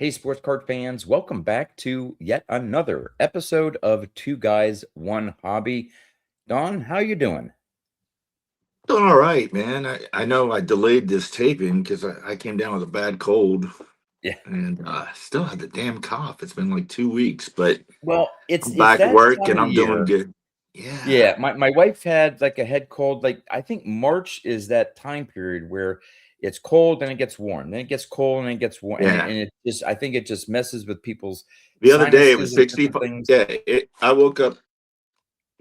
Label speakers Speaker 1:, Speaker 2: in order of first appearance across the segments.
Speaker 1: Hey, sports card fans, welcome back to yet another episode of Two Guys, One Hobby. Don, how you doing?
Speaker 2: Doing all right, man. I know I delayed this taping because I came down with a bad cold
Speaker 1: Yeah.
Speaker 2: and still had the damn cough. It's been like 2 weeks, but
Speaker 1: Well, it's
Speaker 2: I'm
Speaker 1: it's
Speaker 2: back at
Speaker 1: that
Speaker 2: work
Speaker 1: time
Speaker 2: and
Speaker 1: of
Speaker 2: I'm doing
Speaker 1: year.
Speaker 2: good. Yeah.
Speaker 1: Yeah, my wife had like a head cold. Like I think March is that time period where it's cold and it gets warm, then it gets cold and it gets warm, and
Speaker 2: Yeah.
Speaker 1: it just I think it just messes with people's
Speaker 2: The other day it was
Speaker 1: sinuses and
Speaker 2: 65.
Speaker 1: different things.
Speaker 2: Yeah. I woke up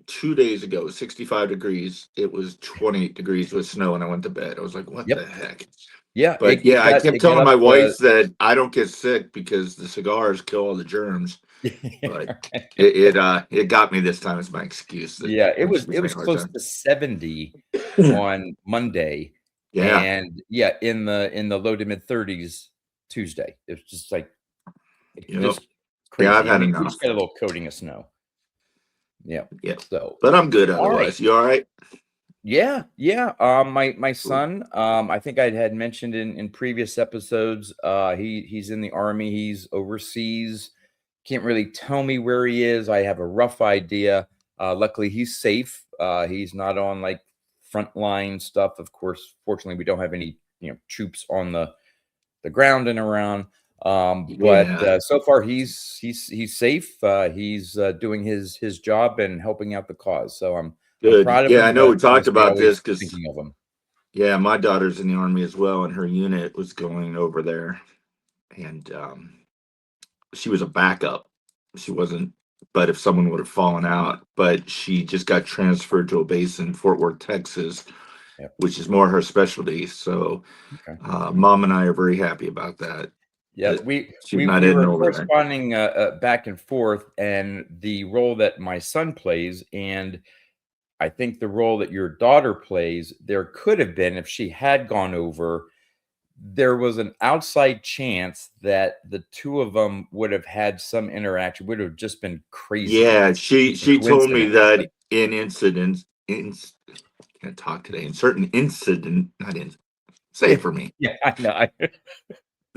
Speaker 2: 2 days ago, it was 65 degrees. It was 28 degrees with snow and I went to bed. I was like, what the
Speaker 1: Yep.
Speaker 2: heck?
Speaker 1: Yeah,
Speaker 2: But
Speaker 1: it
Speaker 2: yeah, I
Speaker 1: got
Speaker 2: kept
Speaker 1: it got
Speaker 2: telling
Speaker 1: up
Speaker 2: my wife
Speaker 1: to
Speaker 2: that I don't get sick because the cigars kill all the germs. But it got me this time. It's my excuse that
Speaker 1: Yeah, it
Speaker 2: when she
Speaker 1: was
Speaker 2: gives
Speaker 1: it
Speaker 2: me a
Speaker 1: was
Speaker 2: hard
Speaker 1: close
Speaker 2: time.
Speaker 1: to 70 on Monday,
Speaker 2: Yeah.
Speaker 1: and yeah, in the low to mid 30s Tuesday. It was just like
Speaker 2: Yep.
Speaker 1: just
Speaker 2: Yeah, I've
Speaker 1: crazy. I
Speaker 2: had
Speaker 1: mean, we just
Speaker 2: enough.
Speaker 1: got a little coating of snow. Yeah.
Speaker 2: Yeah.
Speaker 1: So,
Speaker 2: But I'm good
Speaker 1: all right.
Speaker 2: otherwise. You all right?
Speaker 1: Yeah, yeah. My
Speaker 2: Cool.
Speaker 1: son, I think I had mentioned in previous episodes, he's in the army. He's overseas. Can't really tell me where he is. I have a rough idea. Luckily, he's safe. He's not on like frontline stuff. Of course, fortunately, we don't have any troops on the ground and around. But
Speaker 2: Yeah.
Speaker 1: so far, he's safe. He's doing his job and helping out the cause. So I'm
Speaker 2: Good.
Speaker 1: proud of
Speaker 2: Yeah, I
Speaker 1: him,
Speaker 2: know
Speaker 1: but
Speaker 2: we talked
Speaker 1: obviously
Speaker 2: about this
Speaker 1: always
Speaker 2: because,
Speaker 1: thinking of him.
Speaker 2: yeah, my daughter's in the army as well, and her unit was going over there. And she was a backup. She wasn't, but if someone would have fallen out, but she just got transferred to a base in Fort Worth, Texas,
Speaker 1: Yep.
Speaker 2: which is more her specialty. So
Speaker 1: Okay.
Speaker 2: mom and I are very happy about that.
Speaker 1: Yeah,
Speaker 2: That
Speaker 1: we
Speaker 2: she's
Speaker 1: we
Speaker 2: not
Speaker 1: we
Speaker 2: heading
Speaker 1: were
Speaker 2: over there.
Speaker 1: corresponding back and forth, and the role that my son plays, and I think the role that your daughter plays, there could have been if she had gone over. There was an outside chance that the two of them would have had some interaction. Would have just been crazy,
Speaker 2: Yeah,
Speaker 1: just a
Speaker 2: she told me
Speaker 1: coincidence. But
Speaker 2: that in incidents, can't talk today. In certain incident, not in, say
Speaker 1: yeah,
Speaker 2: it for me,
Speaker 1: yeah, I know.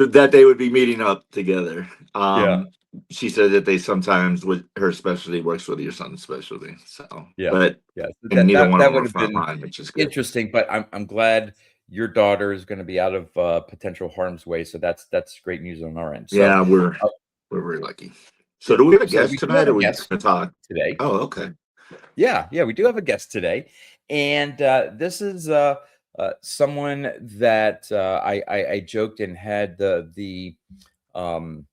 Speaker 2: that they would be meeting up together.
Speaker 1: Yeah,
Speaker 2: She said that they sometimes with her specialty works with your son's specialty. So,
Speaker 1: yeah,
Speaker 2: but
Speaker 1: yeah. So
Speaker 2: and neither one of
Speaker 1: that
Speaker 2: them
Speaker 1: would
Speaker 2: are
Speaker 1: have been
Speaker 2: frontline, which is good.
Speaker 1: interesting, but I'm glad your daughter is gonna be out of, potential harm's way, so that's great news on our end. So,
Speaker 2: Yeah,
Speaker 1: uh,
Speaker 2: we're very lucky. So,
Speaker 1: yeah,
Speaker 2: do we have a
Speaker 1: so
Speaker 2: guest
Speaker 1: we do have
Speaker 2: tonight,
Speaker 1: a
Speaker 2: or are we just
Speaker 1: guest
Speaker 2: gonna talk?
Speaker 1: today.
Speaker 2: Oh, okay.
Speaker 1: Yeah, yeah, we do have a guest today, and, this is, someone that, I joked and had um,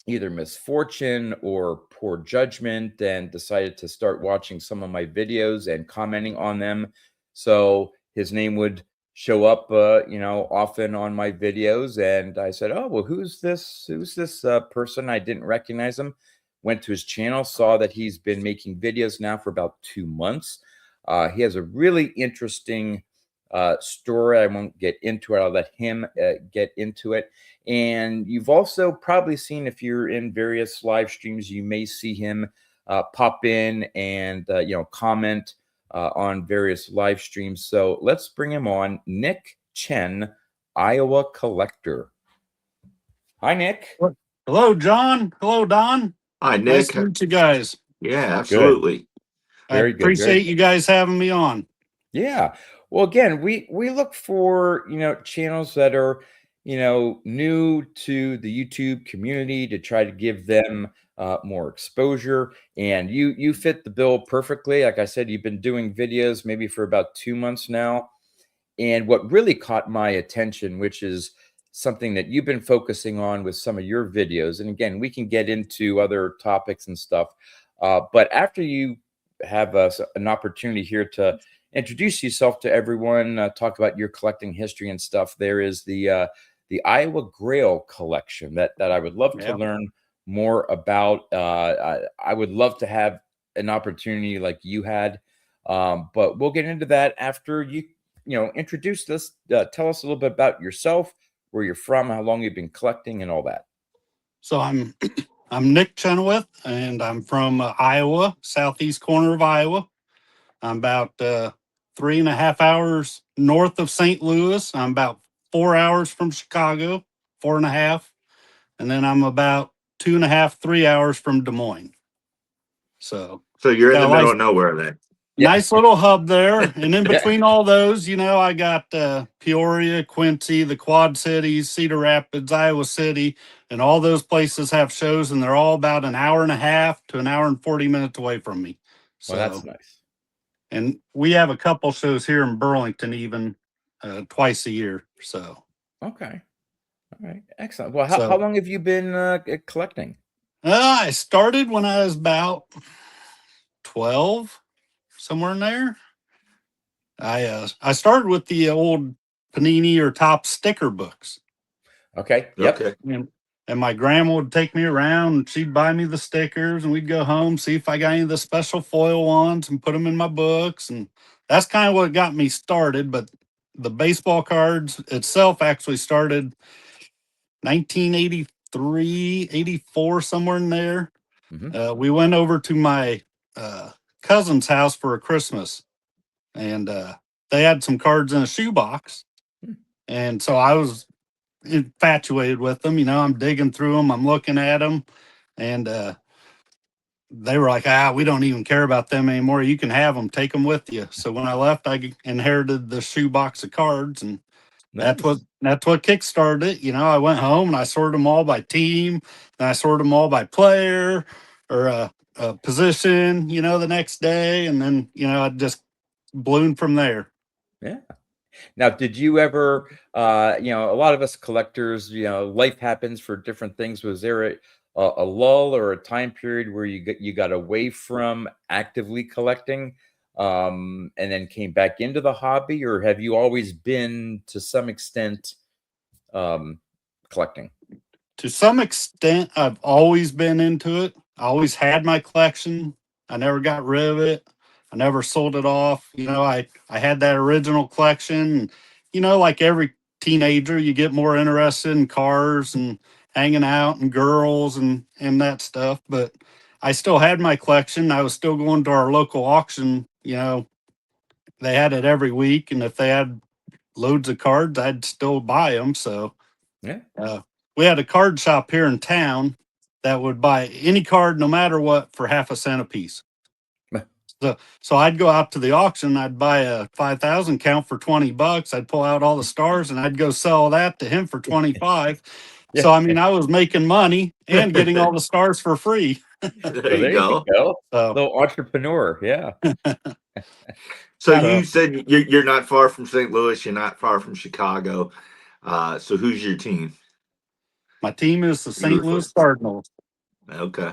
Speaker 1: either misfortune or poor judgment and decided to start watching some of my videos and commenting on them. So his name would show up, often on my videos. And I said, "Oh, well, who's this? Who's this person?" I didn't recognize him. Went to his channel, saw that he's been making videos now for about 2 months. He has a really interesting story. I won't get into it. I'll let him get into it. And you've also probably seen, if you're in various live streams, you may see him pop in and comment on various live streams. So let's bring him on. Nick Chen, Iowa Collector. Hi, Nick.
Speaker 3: What? Hello, John. Hello, Don.
Speaker 2: Hi,
Speaker 3: Nice
Speaker 2: Nick.
Speaker 3: to meet you guys.
Speaker 2: Yeah,
Speaker 1: Good.
Speaker 2: absolutely.
Speaker 3: I
Speaker 1: Very good. Very
Speaker 3: appreciate you guys having me on.
Speaker 1: Yeah. Well, again, we look for, channels that are, new to the YouTube community to try to give them more exposure. And you fit the bill perfectly. Like I said, you've been doing videos maybe for about 2 months now. And what really caught my attention, which is something that you've been focusing on with some of your videos, and again, we can get into other topics and stuff. But after you have an opportunity here to introduce yourself to everyone, talk about your collecting history and stuff, there is the Iowa Grail Collection that I would love to
Speaker 3: Yeah.
Speaker 1: learn more about. I would love to have an opportunity like you had, but we'll get into that after you introduce us, tell us a little bit about yourself, where you're from, how long you've been collecting, and all that.
Speaker 3: So I'm Nick Chenoweth, and I'm from Iowa, southeast corner of Iowa. I'm about 3.5 hours north of St. Louis. I'm about 4 hours from Chicago, 4.5. and then I'm about 2.5, 3 hours from Des Moines. So
Speaker 2: you're in
Speaker 3: got
Speaker 2: the
Speaker 3: a
Speaker 2: middle
Speaker 3: nice,
Speaker 2: of nowhere then.
Speaker 1: Yeah.
Speaker 3: nice little hub there. And in
Speaker 1: Yeah.
Speaker 3: between all those, I got Peoria, Quincy, the Quad Cities, Cedar Rapids, Iowa City, and all those places have shows, and they're all about an hour and a half to an hour and 40 minutes away from me.
Speaker 1: Well,
Speaker 3: So,
Speaker 1: that's nice.
Speaker 3: and we have a couple shows here in Burlington, even twice a year. So,
Speaker 1: Okay. All right. Excellent. Well, how
Speaker 3: so
Speaker 1: long have you been collecting?
Speaker 3: I started when I was about 12, somewhere in there. I started with the old Panini or Top sticker books.
Speaker 1: Okay. Yep.
Speaker 2: Okay.
Speaker 3: And my grandma would take me around and she'd buy me the stickers and we'd go home, see if I got any of the special foil ones and put them in my books. And that's kind of what got me started. But the baseball cards itself actually started 1983, 84, somewhere in there.
Speaker 1: Hmm.
Speaker 3: We went over to my cousin's house for a Christmas, and they had some cards in a shoebox. And so I was infatuated with them. I'm digging through them, I'm looking at them, and they were like, we don't even care about them anymore. You can have them, take them with you. So when I left, I inherited the shoebox of cards, and
Speaker 1: Nice.
Speaker 3: that's what kickstarted it. I went home and I sorted them all by team, and I sorted them all by player or position. The next day, and then I just ballooned from there.
Speaker 1: Yeah. Now, did you ever, a lot of us collectors, life happens for different things. Was there a lull or a time period where you got away from actively collecting, and then came back into the hobby, or have you always been to some extent collecting?
Speaker 3: To some extent, I've always been into it. I always had my collection. I never got rid of it. I never sold it off. I had that original collection. Like every teenager, you get more interested in cars and hanging out and girls and that stuff. But I still had my collection. I was still going to our local auction. They had it every week, and if they had loads of cards, I'd still buy them. So
Speaker 1: Yeah.
Speaker 3: we had a card shop here in town that would buy any card, no matter what, for half a cent a piece. So I'd go out to the auction. I'd buy a 5,000 count for $20. I'd pull out all the stars and I'd go sell that to him for 25.
Speaker 1: Yeah.
Speaker 3: So I mean, I was making money and getting all the stars for free.
Speaker 2: There
Speaker 1: Well,
Speaker 2: you
Speaker 1: there you
Speaker 2: go.
Speaker 1: go.
Speaker 3: So
Speaker 1: Little entrepreneur. Yeah.
Speaker 2: So
Speaker 3: Not
Speaker 2: you
Speaker 3: a-
Speaker 2: said you're not far from St. Louis. You're not far from Chicago. So who's your team?
Speaker 3: my team is the
Speaker 2: You
Speaker 3: St.
Speaker 2: root for?
Speaker 3: Louis Cardinals.
Speaker 2: Okay.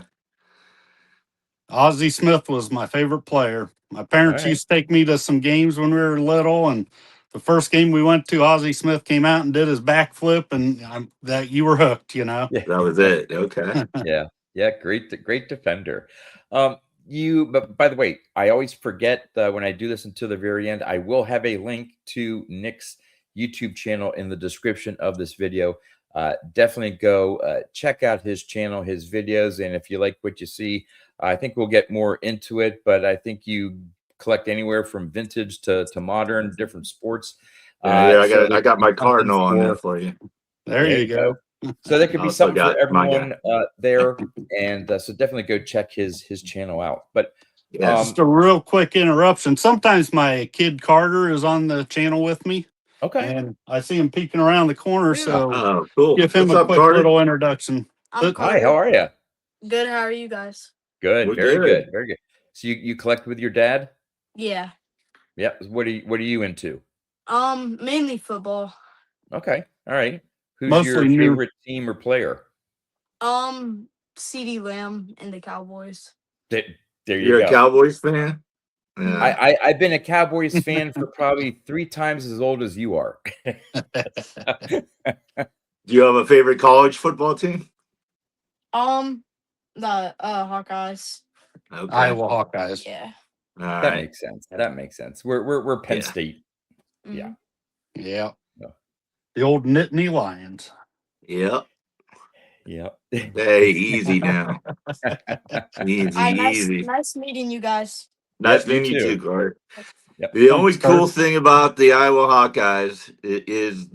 Speaker 3: Ozzie Smith was my favorite player. My
Speaker 1: All
Speaker 3: parents
Speaker 1: right.
Speaker 3: used to take me to some games when we were little, and the first game we went to, Ozzie Smith came out and did his backflip, and that you were hooked.
Speaker 1: Yeah.
Speaker 2: That was it. Okay.
Speaker 1: Yeah. Yeah. Great defender. But by the way, I always forget when I do this until the very end. I will have a link to Nick's YouTube channel in the description of this video. Definitely go check out his channel, his videos, and if you like what you see, I think we'll get more into it. But I think you collect anywhere from vintage to modern, different sports.
Speaker 2: Yeah,
Speaker 1: So
Speaker 2: I
Speaker 1: there
Speaker 2: got
Speaker 1: could be
Speaker 2: my
Speaker 1: something
Speaker 2: Cardinal on there
Speaker 1: for
Speaker 2: for you.
Speaker 3: There
Speaker 1: there
Speaker 3: you
Speaker 1: you go.
Speaker 3: go.
Speaker 1: So there could be
Speaker 2: Also
Speaker 1: something for
Speaker 2: got my guy.
Speaker 1: everyone there, and so definitely go check his channel out. But
Speaker 2: Yes.
Speaker 3: Just a real quick interruption. Sometimes my kid Carter is on the channel with me,
Speaker 1: okay,
Speaker 3: and I see him peeking around the corner.
Speaker 1: yeah.
Speaker 3: So
Speaker 2: Oh, cool.
Speaker 3: give him
Speaker 2: What's
Speaker 3: a
Speaker 2: up,
Speaker 3: quick
Speaker 2: Carter?
Speaker 3: little introduction.
Speaker 4: I'm
Speaker 1: Hi, how
Speaker 4: Carter.
Speaker 1: are you?
Speaker 4: Good. How are you guys?
Speaker 1: Good,
Speaker 2: We're
Speaker 1: very
Speaker 2: good.
Speaker 1: good, very good. So you collect with your dad?
Speaker 4: Yeah.
Speaker 1: Yeah. What are you into?
Speaker 4: Mainly football.
Speaker 1: Okay, all right. Who's your
Speaker 3: Mostly new.
Speaker 1: favorite team or player?
Speaker 4: CD Lamb and the Cowboys.
Speaker 1: There, there you
Speaker 2: You're a
Speaker 1: go.
Speaker 2: Cowboys fan? Yeah.
Speaker 1: I've been a Cowboys fan for probably 3 times as old as you are.
Speaker 2: Do you have a favorite college football team?
Speaker 4: The Hawkeyes.
Speaker 2: Okay.
Speaker 3: Iowa Hawkeyes.
Speaker 4: Yeah.
Speaker 2: All
Speaker 1: That
Speaker 2: right.
Speaker 1: makes sense. That makes sense. We're Penn
Speaker 2: Yeah.
Speaker 1: State. Yeah.
Speaker 4: Mhm.
Speaker 3: Yeah.
Speaker 1: No.
Speaker 3: The old Nittany Lions.
Speaker 2: Yep.
Speaker 1: Yep.
Speaker 2: Hey, easy now. Easy.
Speaker 4: Nice meeting you guys.
Speaker 2: Nice
Speaker 1: Yep, you
Speaker 2: meeting you
Speaker 1: too.
Speaker 2: too, Carter.
Speaker 1: Yep.
Speaker 2: The
Speaker 3: Thanks,
Speaker 2: only
Speaker 3: Carter.
Speaker 2: cool thing about the Iowa Hawkeyes is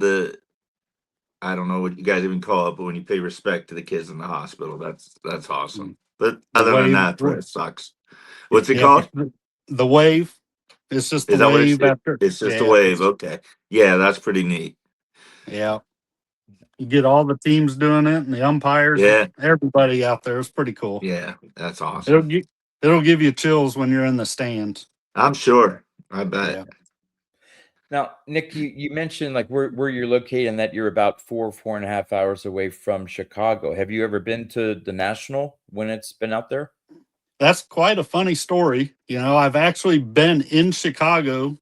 Speaker 2: I don't know what you guys even call it, but when you pay respect to the kids in the hospital, that's awesome. But
Speaker 3: The
Speaker 2: other than
Speaker 3: wave.
Speaker 2: that, the rest sucks. What's it
Speaker 3: Yep.
Speaker 2: called?
Speaker 3: The wave. It's just the
Speaker 2: Is that what
Speaker 3: wave after.
Speaker 2: it's just a
Speaker 3: Yeah.
Speaker 2: wave? Okay, yeah, that's pretty neat.
Speaker 3: Yeah. You get all the teams doing it and the umpires,
Speaker 2: Yeah,
Speaker 3: everybody out there. It's pretty cool.
Speaker 2: yeah, that's
Speaker 3: It'll
Speaker 2: awesome.
Speaker 3: gi- it'll give you chills when you're in the stands.
Speaker 2: I'm sure. I bet.
Speaker 3: Yeah.
Speaker 1: Now, Nick, you mentioned like where you're located and that you're about 4.5 hours away from Chicago. Have you ever been to the National when it's been out there?
Speaker 3: That's quite a funny story. You know, I've actually been in Chicago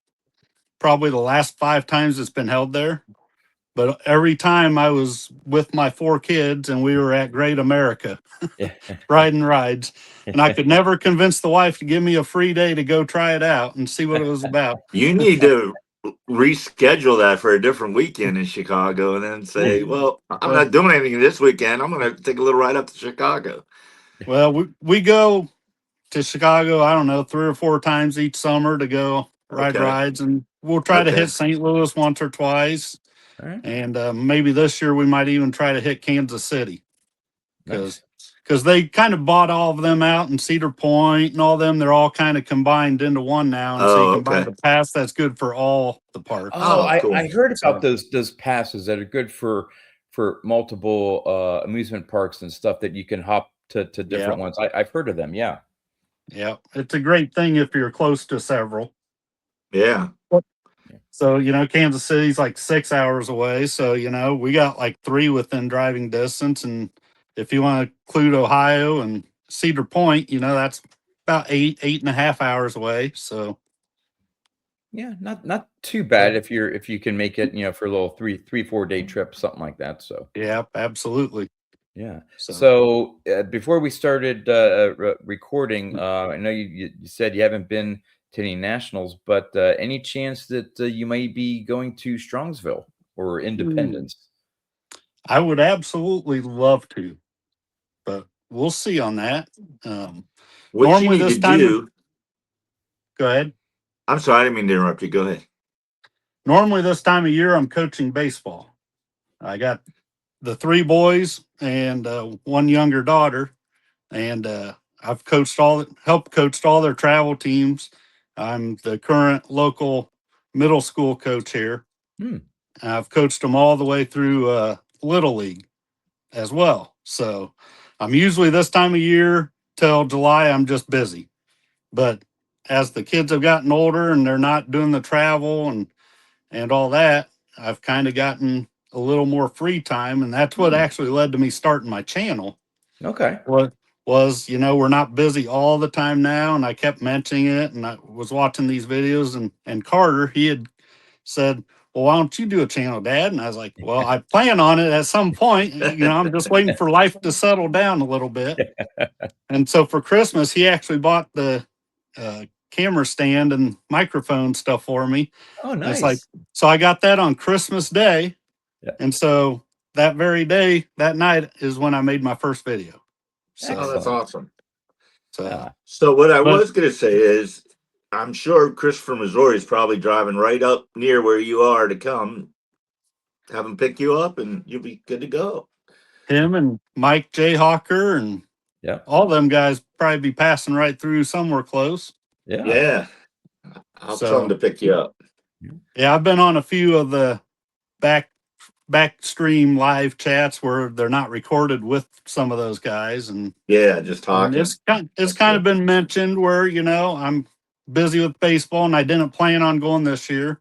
Speaker 3: probably the last 5 times it's been held there. But every time I was with my 4 kids and we were at Great America
Speaker 1: Yeah.
Speaker 3: riding rides, and I could never convince the wife to give me a free day to go try it out and see what it was about.
Speaker 2: You need to reschedule that for a different weekend in Chicago, and then say, "Well, I'm
Speaker 3: Well,
Speaker 2: not doing anything this weekend. I'm going to take a little ride up to Chicago."
Speaker 3: well, we go to Chicago, I don't know, 3 or 4 times each summer to go ride
Speaker 2: Okay.
Speaker 3: rides, and we'll try to
Speaker 2: Okay.
Speaker 3: hit St. Louis once or twice.
Speaker 1: All right.
Speaker 3: And maybe this year we might even try to hit Kansas City
Speaker 1: Nice.
Speaker 3: because they kind of bought all of them out in Cedar Point and all them. They're all kind of combined into one now, and so you
Speaker 2: Oh,
Speaker 3: can buy
Speaker 2: okay.
Speaker 3: the pass that's good for all the parks.
Speaker 1: Oh,
Speaker 2: Oh, cool.
Speaker 1: I heard about
Speaker 3: So
Speaker 1: those passes that are good for multiple amusement parks and stuff that you can hop to different ones. I've heard of them. Yeah.
Speaker 3: yeah, it's a great thing if you're close to several.
Speaker 2: Yeah.
Speaker 3: So, you know, Kansas City's like 6 hours away. So, you know, we got like 3 within driving distance. And if you want to include Ohio and Cedar Point, you know, that's about 8.5 hours away. So,
Speaker 1: Yeah, not too bad if you can make it, for a little 4 day trip, something like that. So
Speaker 3: yeah, absolutely.
Speaker 1: yeah.
Speaker 3: So,
Speaker 1: So before we started recording, I know you said you haven't been to any nationals, but any chance that you may be going to Strongsville or Independence?
Speaker 3: I would absolutely love to, but we'll see on that.
Speaker 2: What you
Speaker 3: Normally
Speaker 2: need to
Speaker 3: this time of,
Speaker 2: do.
Speaker 3: go ahead.
Speaker 2: I'm sorry, I didn't mean to interrupt you. Go ahead.
Speaker 3: Normally this time of year, I'm coaching baseball. I got the 3 boys and 1 younger daughter, and I've helped coached all their travel teams. I'm the current local middle school coach here.
Speaker 1: Hmm.
Speaker 3: I've coached them all the way through Little League as well. So I'm usually this time of year till July, I'm just busy. But as the kids have gotten older and they're not doing the travel and all that, I've kind of gotten a little more free time, and that's what actually led to me starting my channel.
Speaker 1: Okay.
Speaker 3: What was, you know, we're not busy all the time now, and I kept mentioning it, and I was watching these videos, and Carter, he had said, well, why don't you do a channel, Dad? And I was like, well, I plan on it at some point. You know, I'm just waiting for life to settle down a little bit. And so for Christmas, he actually bought the camera stand and microphone stuff for me.
Speaker 1: Oh,
Speaker 3: And it's like,
Speaker 1: nice.
Speaker 3: so I got that on Christmas Day.
Speaker 1: Yeah.
Speaker 3: And so that very day, that night is when I made my first video. So,
Speaker 2: Oh, that's
Speaker 1: Excellent.
Speaker 2: awesome.
Speaker 1: Yeah.
Speaker 2: So what I
Speaker 3: but
Speaker 2: was going to say is, I'm sure Christopher, Missouri is probably driving right up near where you are to come, have him pick you up, and you'll be good to go.
Speaker 3: him and Mike Jayhawker and
Speaker 1: Yeah.
Speaker 3: all them guys probably be passing right through somewhere close.
Speaker 1: Yeah.
Speaker 2: Yeah. I'll tell him
Speaker 3: So
Speaker 2: to pick you up.
Speaker 3: yeah, I've been on a few of the backstream live chats where they're not recorded with some of those guys, and
Speaker 2: Yeah, just talking.
Speaker 3: it's kind
Speaker 2: That's
Speaker 3: of
Speaker 2: good.
Speaker 3: been mentioned where, you know, I'm busy with baseball and I didn't plan on going this year,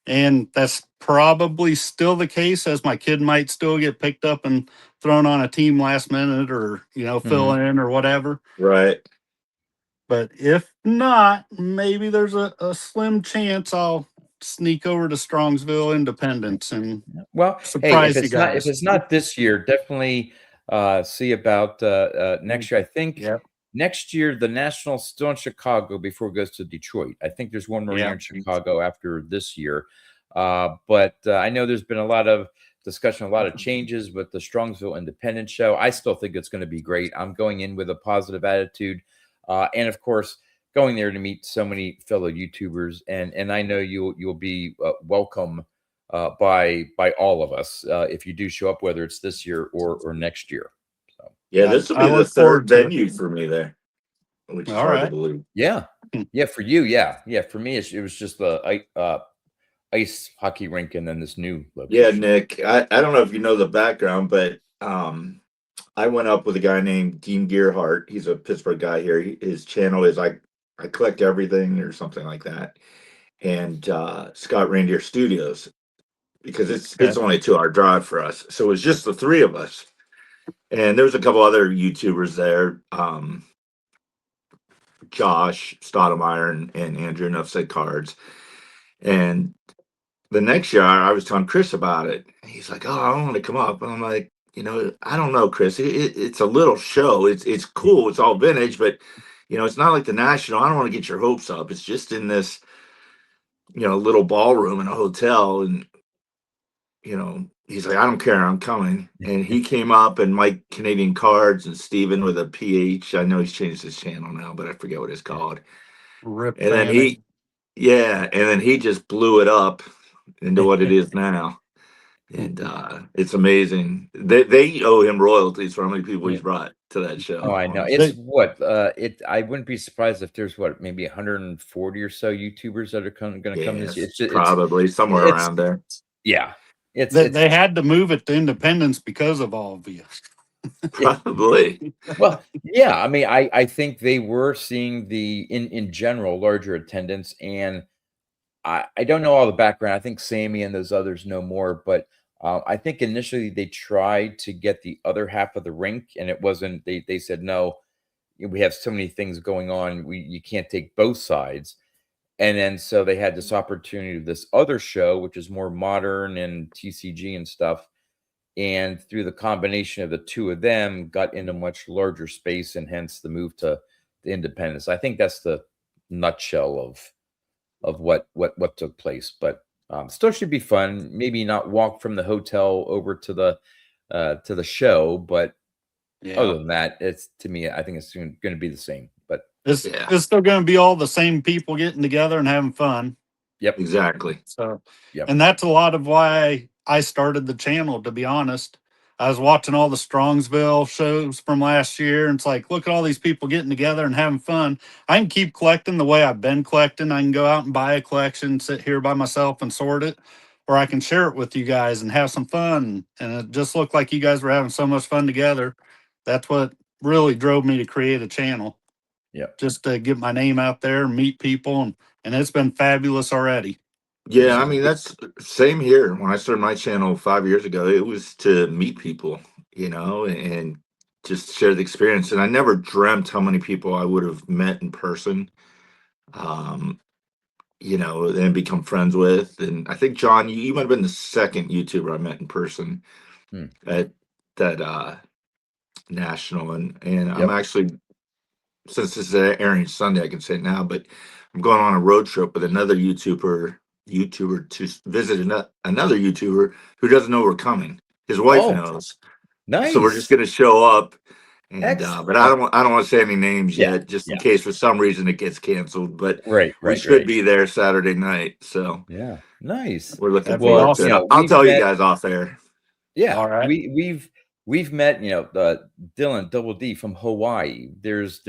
Speaker 3: and that's probably still the case, as my kid might still get picked up and thrown on a team last minute, or, you know, fill in or whatever.
Speaker 2: Right.
Speaker 3: But if not, maybe there's a slim chance I'll sneak over to Strongsville Independence and
Speaker 1: Well, hey,
Speaker 3: surprise you
Speaker 1: if
Speaker 3: guys.
Speaker 1: it's not this year, definitely see about next year. I think
Speaker 3: Yeah.
Speaker 1: next year the Nationals still in Chicago before it goes to Detroit. I think there's one more year
Speaker 3: Yeah.
Speaker 1: in Chicago after this year. But I know there's been a lot of discussion, a lot of changes with the Strongsville Independence show. I still think it's going to be great. I'm going in with a positive attitude, and of course, going there to meet so many fellow YouTubers, and I know you'll be welcome by all of us if you do show up, whether it's this year or next year. So
Speaker 2: Yeah, this will
Speaker 3: I
Speaker 2: be the
Speaker 3: look
Speaker 2: third
Speaker 3: forward to it.
Speaker 2: venue for me there, which is
Speaker 3: All
Speaker 2: hard to
Speaker 3: right.
Speaker 2: believe.
Speaker 1: yeah,
Speaker 3: Hmm.
Speaker 1: yeah, for you, yeah, for me, it was just the ice hockey rink and then this new
Speaker 2: Yeah,
Speaker 1: location.
Speaker 2: Nick, I don't know if you know the background, but I went up with a guy named Dean Gearhart. He's a Pittsburgh guy here. His channel is I collect everything or something like that. And Scott Reindeer Studios, because it's
Speaker 3: Okay.
Speaker 2: only a 2 hour drive for us. So it was just the three of us. And there was a couple other YouTubers there. Josh Stoudemire and Andrew Enough Said Cards. And the next year I was telling Chris about it. He's like, "Oh, I want to come up." And I'm like, I don't know, Chris. It's a little show. It's cool. It's all vintage, but it's not like the National. I don't want to get your hopes up. It's just in this, little ballroom in a hotel. And he's like, "I don't care. I'm coming." And he came up, and Mike Canadian Cards and Steven with a PH. I know he's changed his channel now, but I forget what it's called.
Speaker 3: Rip
Speaker 2: And then
Speaker 3: Fanning.
Speaker 2: he just blew it up into what it is now. And it's amazing. They owe him royalties for how many people
Speaker 1: Yeah.
Speaker 2: he's brought to that show.
Speaker 1: Oh, I know.
Speaker 2: honestly.
Speaker 1: It's what I wouldn't be surprised if there's maybe 140 or so YouTubers that are going to come this year.
Speaker 2: Yes, probably somewhere
Speaker 1: it's
Speaker 2: around there.
Speaker 1: yeah,
Speaker 3: They had to move it to Independence because of all of you.
Speaker 2: Probably.
Speaker 1: well, yeah. I mean, I think they were seeing the in general larger attendance, and I don't know all the background. I think Sammy and those others know more, but I think initially they tried to get the other half of the rink, and it wasn't. They said no. We have so many things going on. You can't take both sides, and then so they had this opportunity of this other show, which is more modern and TCG and stuff. And through the combination of the two of them, got in a much larger space, and hence the move to the Independence. I think that's the nutshell of what took place, but still should be fun. Maybe not walk from the hotel over to the show, but other
Speaker 3: Yeah.
Speaker 1: than that, it's to me, I think it's going to be the same. But
Speaker 3: It's
Speaker 2: Yeah,
Speaker 3: it's still going to be all the same people getting together and having fun.
Speaker 1: yep,
Speaker 2: exactly.
Speaker 3: So,
Speaker 1: yep,
Speaker 3: and that's a lot of why I started the channel, to be honest. I was watching all the Strongsville shows from last year, and it's like, look at all these people getting together and having fun. I can keep collecting the way I've been collecting. I can go out and buy a collection, sit here by myself and sort it, or I can share it with you guys and have some fun. And it just looked like you guys were having so much fun together. That's what really drove me to create a channel,
Speaker 1: yep.
Speaker 3: just to get my name out there and meet people. And it's been fabulous already.
Speaker 2: Yeah, I
Speaker 3: So,
Speaker 2: mean that's same here. When I started my channel 5 years ago, it was to meet people, and just share the experience. And I never dreamt how many people I would have met in person. Um, and become friends with. And I think John, you might have been the second YouTuber I met in person
Speaker 1: Hmm.
Speaker 2: at that national. And I'm
Speaker 1: Yep.
Speaker 2: actually, since this is airing Sunday, I can say it now, but I'm going on a road trip with another YouTuber to visit another YouTuber who doesn't know we're coming. His wife
Speaker 1: Oh,
Speaker 2: knows, so we're just
Speaker 1: nice,
Speaker 2: gonna show up. And but
Speaker 1: excellent.
Speaker 2: I don't want to say any names
Speaker 1: Yeah,
Speaker 2: yet, just in
Speaker 1: yeah.
Speaker 2: case for some reason it gets canceled. But
Speaker 1: Right,
Speaker 2: we
Speaker 1: right,
Speaker 2: should
Speaker 1: right.
Speaker 2: be there Saturday night, so
Speaker 1: Yeah, nice.
Speaker 2: we're looking
Speaker 3: that'd be
Speaker 2: forward to
Speaker 1: Well,
Speaker 2: it.
Speaker 3: awesome.
Speaker 2: I'll
Speaker 1: we've
Speaker 2: tell you
Speaker 1: met.
Speaker 2: guys off there.
Speaker 1: Yeah,
Speaker 3: All right.
Speaker 1: we've met, Dylan Double D from Hawaii. There's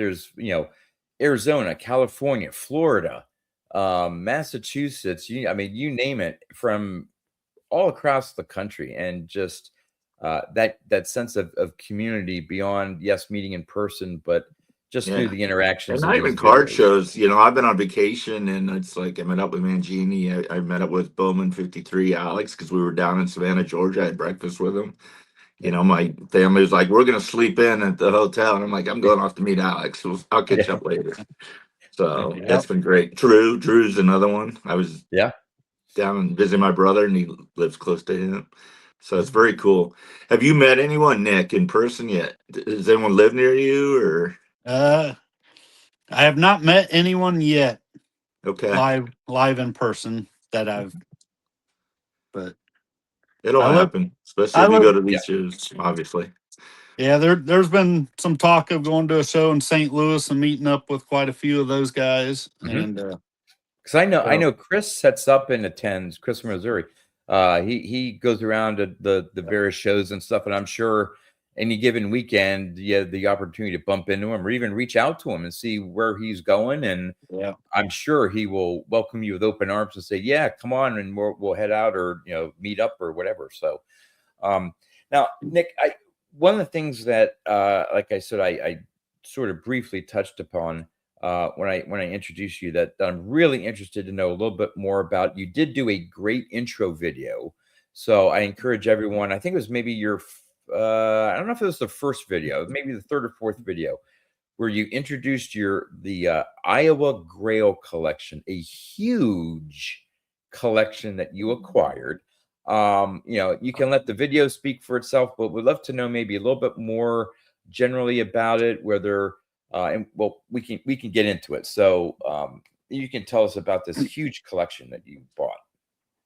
Speaker 1: Arizona, California, Florida, Massachusetts. I mean, you name it, from all across the country, and just that sense of community beyond, yes, meeting in person, but just through
Speaker 2: Yeah.
Speaker 1: the
Speaker 2: And
Speaker 1: interactions of
Speaker 2: not even
Speaker 1: these
Speaker 2: card
Speaker 1: videos.
Speaker 2: shows. I've been on vacation, and it's like I met up with Mangini. I met up with Bowman 53 Alex because we were down in Savannah, Georgia. I had breakfast with him. My family was like, "We're gonna sleep in at the hotel," and I'm like, "I'm going off to meet Alex. So I'll catch
Speaker 1: Yeah,
Speaker 2: up later." So
Speaker 3: Yep.
Speaker 2: that's been great. Drew's another one. I was
Speaker 1: yeah.
Speaker 2: down and visiting my brother, and he lives close to him. So it's very cool. Have you met anyone, Nick, in person yet? Does anyone live near you, or
Speaker 3: Uh, I have not met anyone yet
Speaker 2: okay?
Speaker 3: live in person that but
Speaker 2: It'll
Speaker 3: I look,
Speaker 2: happen, especially
Speaker 3: I
Speaker 2: if you
Speaker 3: look,
Speaker 2: go to
Speaker 1: Yeah.
Speaker 2: these shows, obviously.
Speaker 3: yeah, there's been some talk of going to a show in St. Louis and meeting up with quite a few of those guys.
Speaker 1: Mhm.
Speaker 3: And,
Speaker 1: Because I
Speaker 3: so
Speaker 1: know Chris sets up and attends, Chris from Missouri, He goes around to the various shows and stuff, and I'm sure any given weekend you have the opportunity to bump into him or even reach out to him and see where he's going. And
Speaker 3: Yeah.
Speaker 1: I'm sure he will welcome you with open arms and say, "Yeah, come on, and we'll head out or meet up or whatever." So, now, Nick, one of the things that, like I said, I sort of briefly touched upon when I introduced you that I'm really interested to know a little bit more about. You did do a great intro video, so I encourage everyone. I think it was maybe your, I don't know if it was the first video, maybe the third or fourth video, where you introduced the Iowa Grail Collection, a huge collection that you acquired. You can let the video speak for itself, but we'd love to know maybe a little bit more generally about it, whether and well, we can get into it. So you can tell us about this huge collection that you bought.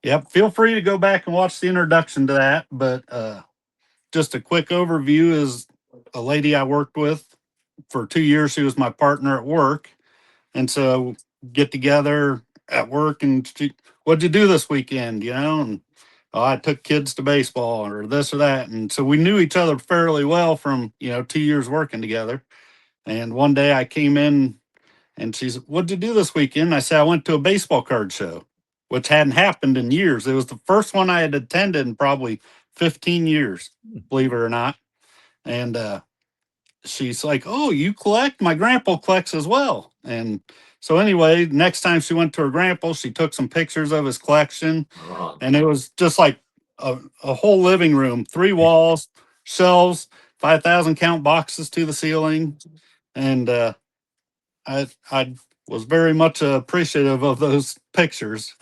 Speaker 3: Yep. Feel free to go back and watch the introduction to that. But just a quick overview is a lady I worked with for 2 years. She was my partner at work. And so get together at work and what'd you do this weekend? And oh, I took kids to baseball or this or that. And so we knew each other fairly well from, 2 years working together. And one day I came in and she said, "What'd you do this weekend?" I said, "I went to a baseball card show," which hadn't happened in years. It was the first one I had attended in probably 15 years, believe it or not. And she's like, "Oh, you collect? My grandpa collects as well." And so anyway, next time she went to her grandpa, she took some pictures of his collection, and it was just like a whole living room, 3 walls, shelves, 5,000 count boxes to the ceiling, and I was very much appreciative of those pictures,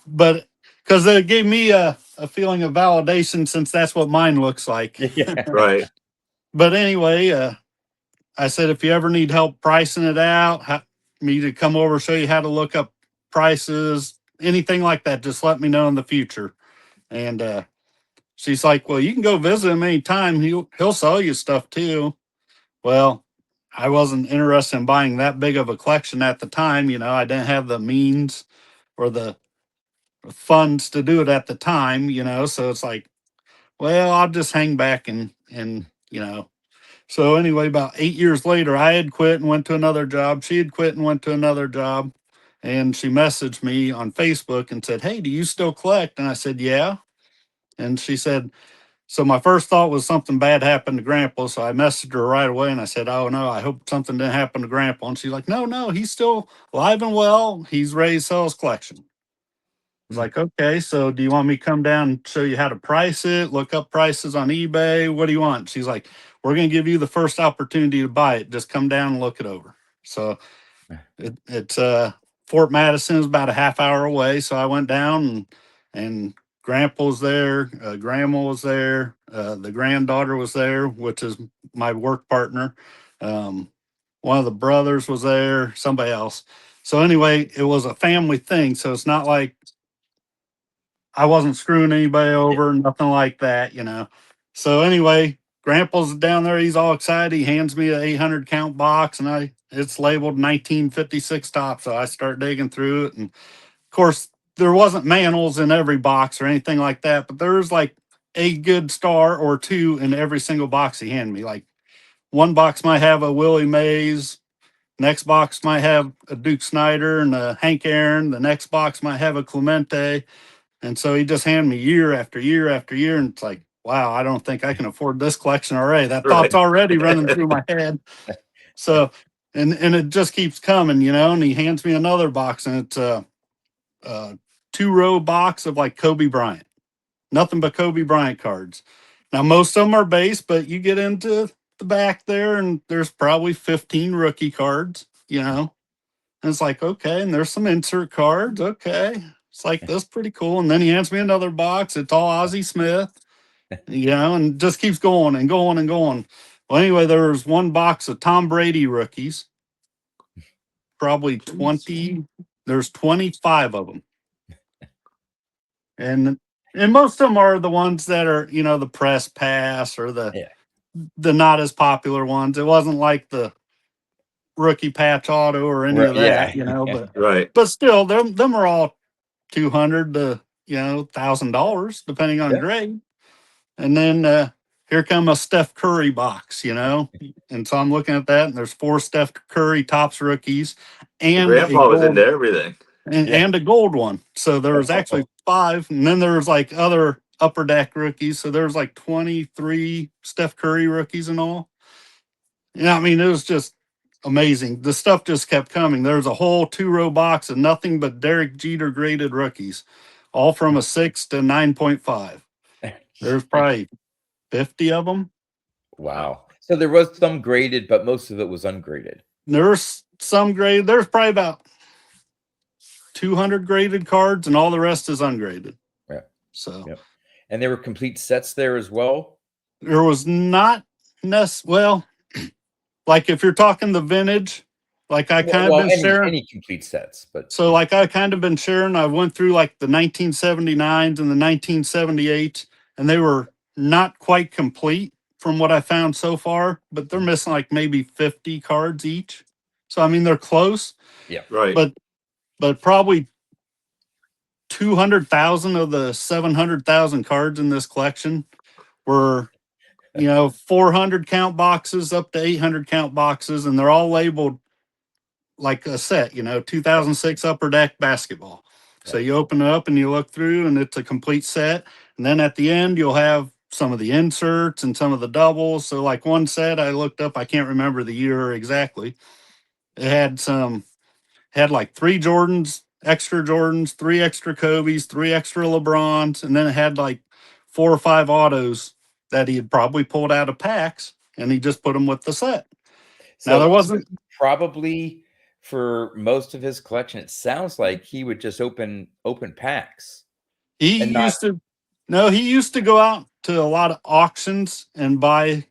Speaker 3: but because it gave me a feeling of validation since that's what mine looks like.
Speaker 1: Yeah.
Speaker 2: Right.
Speaker 3: But anyway, I said, if you ever need help pricing it out, me to come over, show you how to look up prices, anything like that, just let me know in the future. And she's like, "Well, you can go visit him anytime. He'll sell you stuff too." Well, I wasn't interested in buying that big of a collection at the time. I didn't have the means or the funds to do it at the time. So it's like, well, I'll just hang back and. So anyway, about 8 years later, I had quit and went to another job. She had quit and went to another job. And she messaged me on Facebook and said, "Hey, do you still collect?" And I said, "Yeah." And she said, so my first thought was something bad happened to Grandpa. So I messaged her right away and I said, "Oh no, I hope something didn't happen to Grandpa." And she's like, "No, no, he's still alive and well. He's ready to sell his collection." I was like, "Okay, so do you want me to come down and show you how to price it, look up prices on eBay? What do you want?" She's like, "We're going to give you the first opportunity to buy it. Just come down and look it over." So it's Fort Madison is about a half hour away. So I went down and Grandpa was there, Grandma was there, the granddaughter was there, which is my work partner. Um, one of the brothers was there, somebody else. So anyway, it was a family thing. So it's not like I wasn't screwing anybody over, nothing like that. So anyway, Grandpa's down there. He's all excited. He hands me an 800 count box, and it's labeled 1956 top. So I start digging through it, and of course, there wasn't manuals in every box or anything like that, but there's like a good star or two in every single box he handed me. Like one box might have a Willie Mays. Next box might have a Duke Snyder and a Hank Aaron. The next box might have a Clemente. And so he just handed me year after year after year. And it's like, wow, I don't think I can afford this collection already. That thought's already running through my head. So, and it just keeps coming. And he hands me another box and it's a 2-row box of like Kobe Bryant, nothing but Kobe Bryant cards. Now, most of them are base, but you get into the back there and there's probably 15 rookie cards. And it's like, okay, and there's some insert cards. Okay. It's like, that's pretty cool. And then he hands me another box. It's all Ozzie Smith, and just keeps going and going and going. Well, anyway, there was one box of Tom Brady rookies, probably 20. There's 25 of them. And most of them are the ones that are, the press pass or the not as popular ones. It wasn't like the rookie patch auto or any of that,
Speaker 1: Yeah.
Speaker 3: but
Speaker 2: Right.
Speaker 3: but still them are all 200 to $1,000 depending on
Speaker 1: Yeah.
Speaker 3: grade. And then here come a Steph Curry box, and so I'm looking at that, and there's 4 Steph Curry Tops rookies
Speaker 2: The
Speaker 3: and a
Speaker 2: grandpa was
Speaker 3: gold
Speaker 2: into everything.
Speaker 1: Yeah.
Speaker 3: and a gold one. So there was actually 5, and then there was like other upper deck rookies. So there was like 23 Steph Curry rookies and all. Yeah, I mean, it was just amazing. The stuff just kept coming. There was a whole 2-row box of nothing but Derek Jeter graded rookies, all from a 6 to 9.5. There's probably 50 of them.
Speaker 1: Wow. So there was some graded, but most of it was ungraded.
Speaker 3: There's some graded. There's probably about 200 graded cards, and all the rest is ungraded.
Speaker 1: Yeah.
Speaker 3: So
Speaker 1: Yep. And there were complete sets there as well.
Speaker 3: there was not well, like if you're talking the vintage, like I kind of
Speaker 1: Well,
Speaker 3: been sharing.
Speaker 1: any complete sets, but
Speaker 3: So like I kind of been sharing, I went through like the 1979s and the 1978s, and they were not quite complete from what I found so far, but they're missing like maybe 50 cards each. So I mean they're close,
Speaker 1: yeah.
Speaker 2: Right.
Speaker 3: but probably 200,000 of the 700,000 cards in this collection were 400 count boxes up to 800 count boxes, and they're all labeled like a set, 2006 Upper Deck basketball. So you open it up and you look through, and it's a complete set. And then at the end, you'll have some of the inserts and some of the doubles. So like one set I looked up, I can't remember the year exactly. It had like 3 Jordans, 3 extra Kobe's, 3 extra LeBrons, and then it had like 4 or 5 autos that he had probably pulled out of packs, and he just put them with the set.
Speaker 1: So
Speaker 3: Now there wasn't
Speaker 1: probably for most of his collection, it sounds like he would just open packs.
Speaker 3: he
Speaker 1: and not
Speaker 3: used to no, he used to go out to a lot of auctions and buy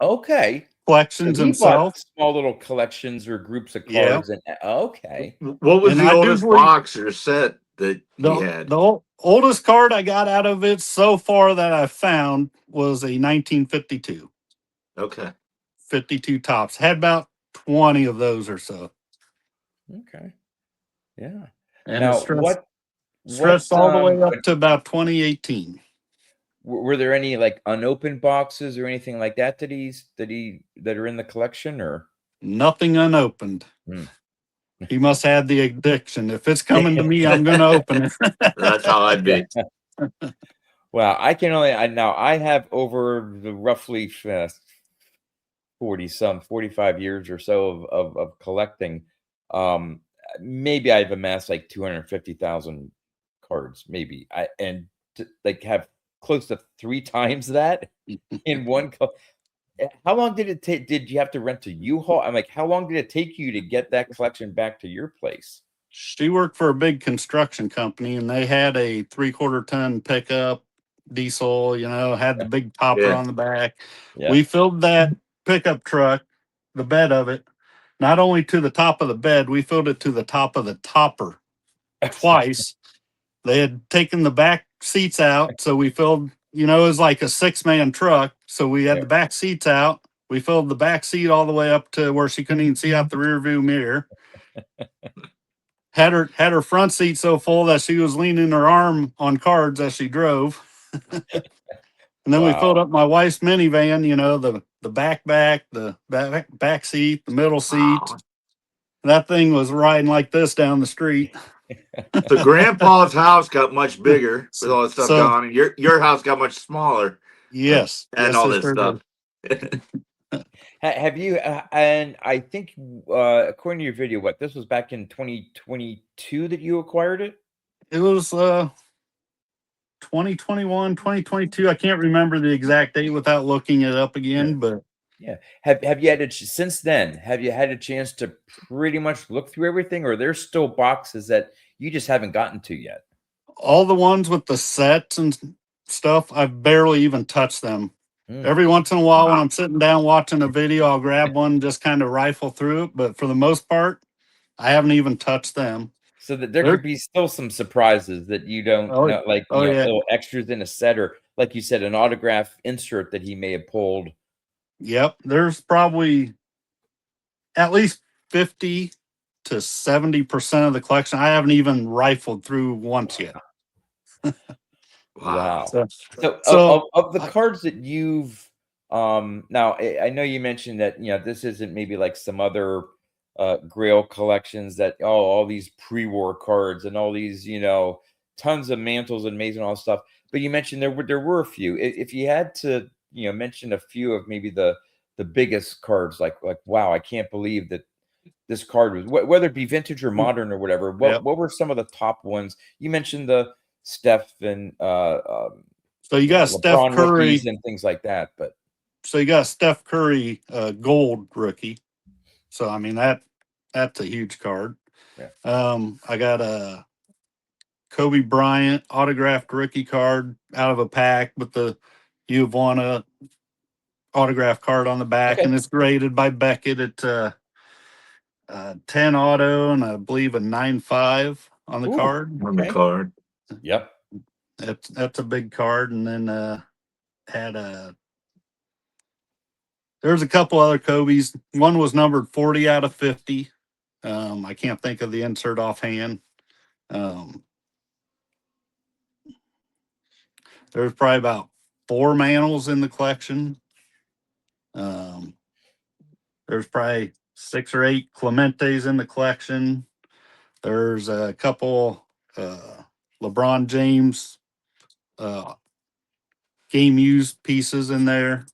Speaker 1: okay. So
Speaker 3: collections
Speaker 1: he bought
Speaker 3: himself.
Speaker 1: small little collections or groups of
Speaker 3: Yeah.
Speaker 1: cards, and okay.
Speaker 2: What was
Speaker 3: And
Speaker 2: the
Speaker 3: I do
Speaker 2: oldest
Speaker 3: believe
Speaker 2: box or set that he had?
Speaker 3: the oldest card I got out of it so far that I found was a 1952.
Speaker 2: Okay.
Speaker 3: 52 tops. Had about 20 of those or so.
Speaker 1: Okay. Yeah.
Speaker 3: And it
Speaker 1: Now,
Speaker 3: stretched all the way up to about 2018.
Speaker 1: were there any like unopened boxes or anything like that that are in the collection, or
Speaker 3: Nothing unopened.
Speaker 1: Hmm.
Speaker 3: He must have the addiction. If it's coming to me, I'm going to open it.
Speaker 2: That's how I'd be.
Speaker 1: Well, I have over the roughly 45 years or so of collecting. Maybe I've amassed like 250,000 cards, maybe. And to like have close to 3 times that in one. How long did it take? Did you have to rent a U-Haul? I'm like, how long did it take you to get that collection back to your place?
Speaker 3: She worked for a big construction company, and they had a 3/4 ton pickup diesel, had the big topper
Speaker 2: Yeah.
Speaker 3: on the back.
Speaker 1: Yeah.
Speaker 3: We filled that pickup truck, the bed of it, not only to the top of the bed, we filled it to the top of the topper twice. They had taken the back seats out, so we filled, it was like a 6-man truck. So we had
Speaker 1: Yeah.
Speaker 3: the back seats out. We filled the back seat all the way up to where she couldn't even see out the rear view mirror. Had her front seat so full that she was leaning her arm on cards as she drove. And then we filled
Speaker 1: Wow.
Speaker 3: up my wife's minivan, the back, the back seat, the middle seat.
Speaker 2: Wow.
Speaker 3: That thing was riding like this down the street.
Speaker 2: So grandpa's house got much bigger with all this stuff
Speaker 3: So-
Speaker 2: going on, and your house got much smaller.
Speaker 3: Yes.
Speaker 2: And
Speaker 3: yes,
Speaker 2: all
Speaker 3: it
Speaker 2: this
Speaker 3: sure
Speaker 2: stuff.
Speaker 3: did.
Speaker 1: Have you? And I think, according to your video, this was back in 2022 that you acquired it?
Speaker 3: It was 2021, 2022. I can't remember the exact date without looking it up again, but
Speaker 1: Yeah. Have you had since then? Have you had a chance to pretty much look through everything, or there's still boxes that you just haven't gotten to yet?
Speaker 3: all the ones with the sets and stuff, I've barely even touched them. Every once in a while, when I'm sitting down watching a video, I'll grab one, just kind of rifle through it. But for the most part, I haven't even touched them.
Speaker 1: So that there could be still some surprises that you don't know, like
Speaker 3: yeah.
Speaker 1: little extras in a set, or like you said, an autograph insert that he may have pulled.
Speaker 3: Yep, there's probably at least 50 to 70% of the collection I haven't even rifled through once yet.
Speaker 1: Wow.
Speaker 3: So,
Speaker 1: So of the cards that you've now I know you mentioned that this isn't maybe like some other Grail collections that all these pre-war cards and all these tons of mantles and maze and all that stuff. But you mentioned there were a few. If you had to mention a few of maybe the biggest cards, like wow, I can't believe that this card was whether it be vintage or modern or whatever.
Speaker 3: yep.
Speaker 1: What were some of the top ones? You mentioned the Steph and
Speaker 3: So you got Steph
Speaker 1: LeBron rookies
Speaker 3: Curry.
Speaker 1: and things like that. But
Speaker 3: So you got Steph Curry, gold rookie. So I mean that's a huge card.
Speaker 1: yeah,
Speaker 3: I got a Kobe Bryant autographed rookie card out of a pack with the U of One autograph card on the back,
Speaker 1: okay,
Speaker 3: and it's graded by Beckett at 10 auto and I believe a 9.5 on the
Speaker 1: ooh,
Speaker 3: card.
Speaker 2: On the
Speaker 1: okay,
Speaker 2: card.
Speaker 1: yep,
Speaker 3: That's a big card. And then had there's a couple other Kobe's. One was numbered 40 out of 50. I can't think of the insert offhand. Um, there's probably about 4 Mantles in the collection. There's probably 6 or 8 Clementes in the collection. There's a couple LeBron James game used pieces in there.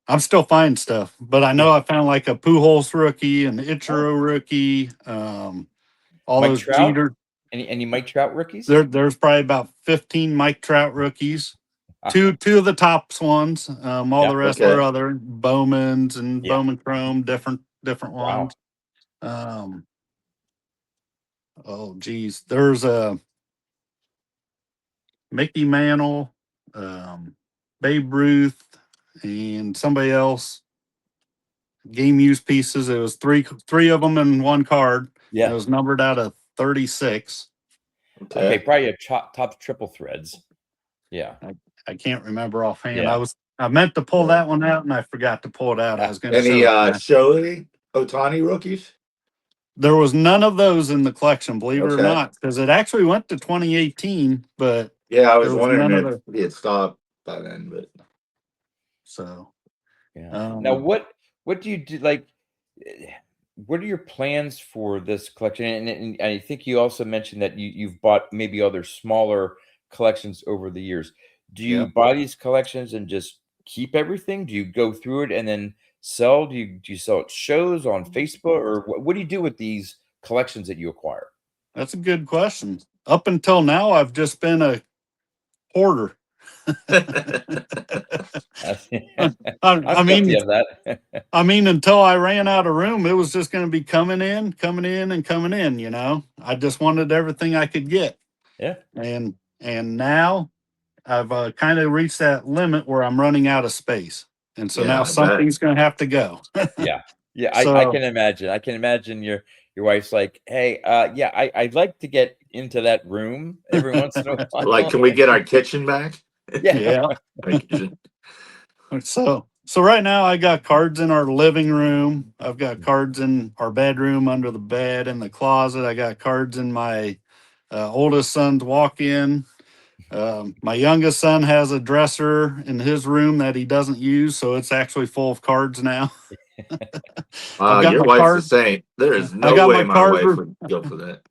Speaker 3: I'm still finding stuff, but I know
Speaker 1: yeah.
Speaker 3: I found like a Pujols rookie, an Ichiro rookie, all
Speaker 1: Mike
Speaker 3: those
Speaker 1: Trout,
Speaker 3: Jeter.
Speaker 1: any Mike Trout rookies?
Speaker 3: There's probably about 15 Mike Trout rookies. Two of the tops ones. All
Speaker 1: Yeah,
Speaker 3: the rest
Speaker 2: Okay.
Speaker 3: were other Bowmans and
Speaker 1: yeah,
Speaker 3: Bowman Chrome, different
Speaker 1: wow,
Speaker 3: ones. Oh geez, there's a Mickey Mantle, Babe Ruth, and somebody else. Game used pieces. It was three of them in one card. It
Speaker 1: yeah.
Speaker 3: was numbered out of 36.
Speaker 1: Okay,
Speaker 2: Okay.
Speaker 1: probably a top triple threads. Yeah,
Speaker 3: I can't remember offhand.
Speaker 1: yeah.
Speaker 3: I meant to pull
Speaker 2: Yeah.
Speaker 3: that one out and I forgot to pull it out. I
Speaker 1: Ah,
Speaker 3: was going to
Speaker 2: Any
Speaker 3: show it.
Speaker 2: Shohei Otani rookies?
Speaker 3: There was none of those in the collection, believe it or
Speaker 2: Okay.
Speaker 3: not, because it actually went to 2018, but
Speaker 2: Yeah, I was
Speaker 3: there was
Speaker 2: wondering
Speaker 3: none of
Speaker 2: if
Speaker 3: the.
Speaker 2: he had stopped by then, but
Speaker 3: So,
Speaker 1: yeah. Now,
Speaker 3: um,
Speaker 1: what do you do? Like, eh, what are your plans for this collection? And I think you also mentioned that you've bought maybe other smaller collections over the years. Do you
Speaker 3: yeah,
Speaker 1: buy these collections and just keep everything? Do you go through it and then sell? Do you sell at shows on Facebook, or what do you do with these collections that you acquire?
Speaker 3: that's a good question. Up until now, I've just been a hoarder. I, I
Speaker 1: I'm guilty
Speaker 3: mean,
Speaker 1: of that.
Speaker 3: until I ran out of room, it was just going to be coming in, and coming in. I just wanted everything I could get,
Speaker 1: Yeah,
Speaker 3: and now I've kind of reached that limit where I'm running out of space, and so now
Speaker 2: yeah, I bet.
Speaker 3: something's going to have to go.
Speaker 1: yeah, yeah. I
Speaker 3: So
Speaker 1: can imagine. I can imagine your wife's like, "Hey, yeah, I'd like to get into that room every once in a
Speaker 2: Like,
Speaker 1: while."
Speaker 2: can we get our kitchen back?
Speaker 1: Yeah,
Speaker 3: yeah,
Speaker 2: Our kitchen.
Speaker 3: so right now I got cards in our living room. I've got cards in our bedroom, under the bed, in the closet. I got cards in my oldest son's walk-in. My youngest son has a dresser in his room that he doesn't use, so it's actually full of cards now. I've
Speaker 2: Wow,
Speaker 3: got
Speaker 2: your
Speaker 3: my
Speaker 2: wife's a
Speaker 3: card.
Speaker 2: saint. There is
Speaker 3: I
Speaker 2: no
Speaker 3: got
Speaker 2: way
Speaker 3: my
Speaker 2: my
Speaker 3: card.
Speaker 2: wife would go for that.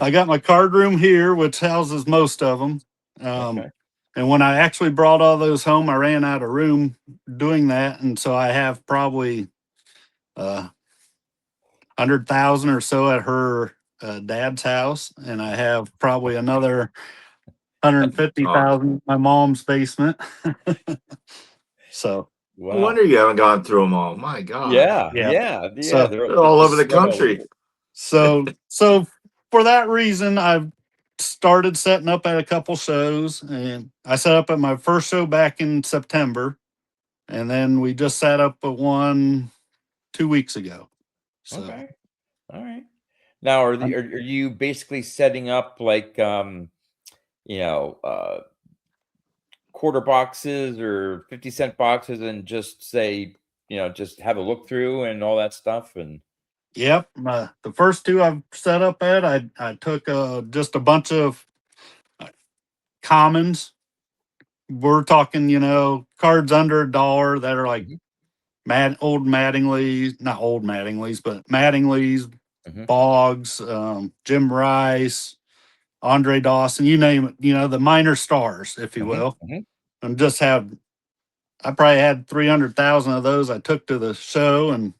Speaker 3: I got my card room here, which houses most of them.
Speaker 1: okay.
Speaker 3: And when I actually brought all those home, I ran out of room doing that, and so I have probably 100,000 or so at her dad's house, and I have probably another
Speaker 2: Oh,
Speaker 3: 150,000 in my mom's basement. So
Speaker 2: no
Speaker 1: Wow.
Speaker 2: wonder you haven't gone through them all. My gosh,
Speaker 1: Yeah,
Speaker 3: yeah,
Speaker 1: yeah, yeah.
Speaker 3: so
Speaker 1: They're
Speaker 2: they're all over
Speaker 1: just
Speaker 2: the
Speaker 1: spread all
Speaker 2: country.
Speaker 1: over.
Speaker 3: so for that reason, I've started setting up at a couple shows, and I set up at my first show back in September, and then we just set up at one 2 weeks ago. So
Speaker 1: Okay. All right. Now,
Speaker 3: I'm,
Speaker 1: are you basically setting up like you know, uh quarter boxes or 50-cent boxes and just say, just have a look through and all that stuff and
Speaker 3: Yep. The first two I've set up at, I took just a bunch of commons. We're talking, cards under $1 that are like
Speaker 1: Mhm.
Speaker 3: old Mattingly's, not old Mattingly's, but Mattingly's,
Speaker 1: Mhm.
Speaker 3: Boggs, Jim Rice, Andre Dawson, you name it, the minor stars, if you
Speaker 1: Mhm.
Speaker 3: will.
Speaker 1: Mhm.
Speaker 3: And I probably had 300,000 of those I took to the show and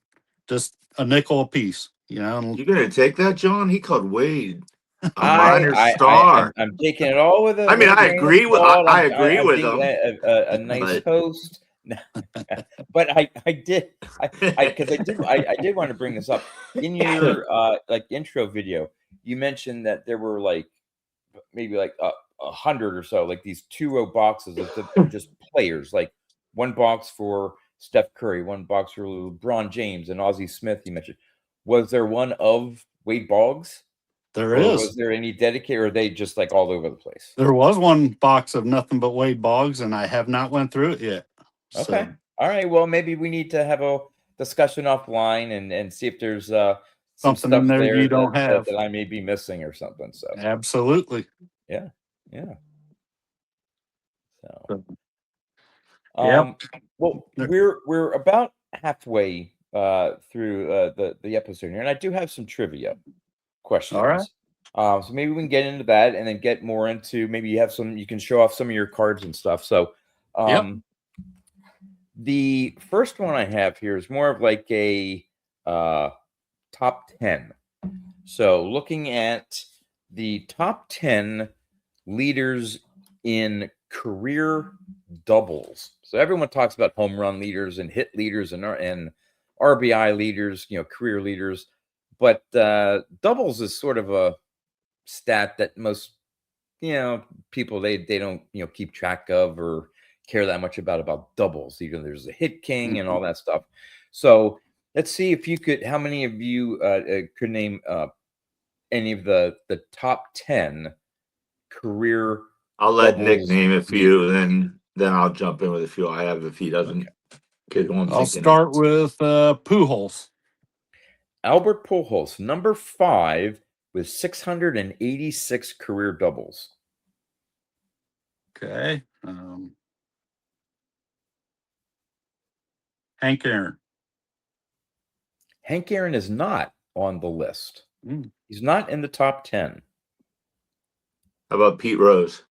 Speaker 3: just a nickel a piece, and
Speaker 2: You gonna take that, John? He called Wade a
Speaker 1: I
Speaker 2: minor
Speaker 1: I I
Speaker 2: star.
Speaker 1: I'm taking it all
Speaker 2: I mean,
Speaker 1: with a
Speaker 2: I
Speaker 1: grain of
Speaker 2: agree with
Speaker 1: salt.
Speaker 2: I agree
Speaker 1: I'm
Speaker 2: with
Speaker 1: being
Speaker 2: him,
Speaker 1: a nice
Speaker 2: but
Speaker 1: host. But I did because I did want to bring this up in your like intro video. You mentioned that there were like maybe like 100 or so, like these 2-row boxes of just players, like one box for Steph Curry, one box for LeBron James and Ozzie Smith. You mentioned, was there one of Wade Boggs,
Speaker 3: there
Speaker 1: or
Speaker 3: is.
Speaker 1: was there any dedicated, or are they just like all over the place?
Speaker 3: There was one box of nothing but Wade Boggs, and I have not went through it yet.
Speaker 1: Okay,
Speaker 3: So
Speaker 1: all right. Well, maybe we need to have a discussion offline and see if there's some
Speaker 3: something in
Speaker 1: stuff
Speaker 3: there
Speaker 1: there
Speaker 3: you don't have.
Speaker 1: that I may be missing or something. So
Speaker 3: Absolutely.
Speaker 1: yeah, yeah. So.
Speaker 3: So, yep.
Speaker 1: Well, we're about halfway through the episode here, and I do have some trivia
Speaker 3: All right.
Speaker 1: questions. So maybe we can get into that, and then get more into maybe you can show off some of your cards and stuff. So,
Speaker 3: Yep.
Speaker 1: the first one I have here is more of like a top 10. So, looking at the top 10 leaders in career doubles. So everyone talks about home run leaders and hit leaders and RBI leaders, career leaders, but doubles is sort of a stat that most people they don't keep track of or care that much about doubles. There's a hit king and all that stuff. So let's see if you could. How many of you could name any of the top 10 career
Speaker 2: I'll let Nick
Speaker 1: doubles
Speaker 2: name a few,
Speaker 1: leaders?
Speaker 2: then I'll jump in with a few I have if he doesn't
Speaker 1: Okay.
Speaker 2: get who I'm
Speaker 3: I'll
Speaker 2: thinking of.
Speaker 3: start with Pujols.
Speaker 1: Albert Pujols, number 5 with 686 career doubles.
Speaker 3: Okay. Hank Aaron.
Speaker 1: Hank Aaron is not on the list.
Speaker 3: Mm,
Speaker 1: He's not in the top 10.
Speaker 2: How about Pete Rose?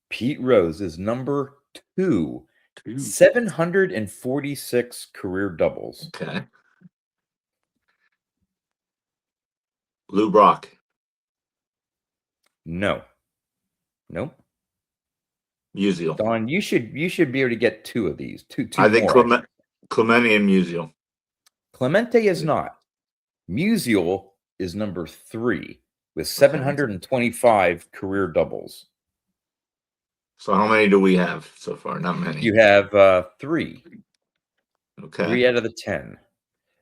Speaker 1: Pete Rose is number 2,
Speaker 3: 2.
Speaker 1: 746 career doubles.
Speaker 2: Okay. Lou Brock.
Speaker 1: No. Nope.
Speaker 2: Musial.
Speaker 1: Don, you should be able to get 2 of these. Two
Speaker 2: I think
Speaker 1: more.
Speaker 2: Clemente and Musial.
Speaker 1: Clemente is not. Musial is number 3 with 725 career doubles.
Speaker 2: So how many do we have so far? Not many.
Speaker 1: You have 3.
Speaker 2: Okay.
Speaker 1: 3 out of the 10.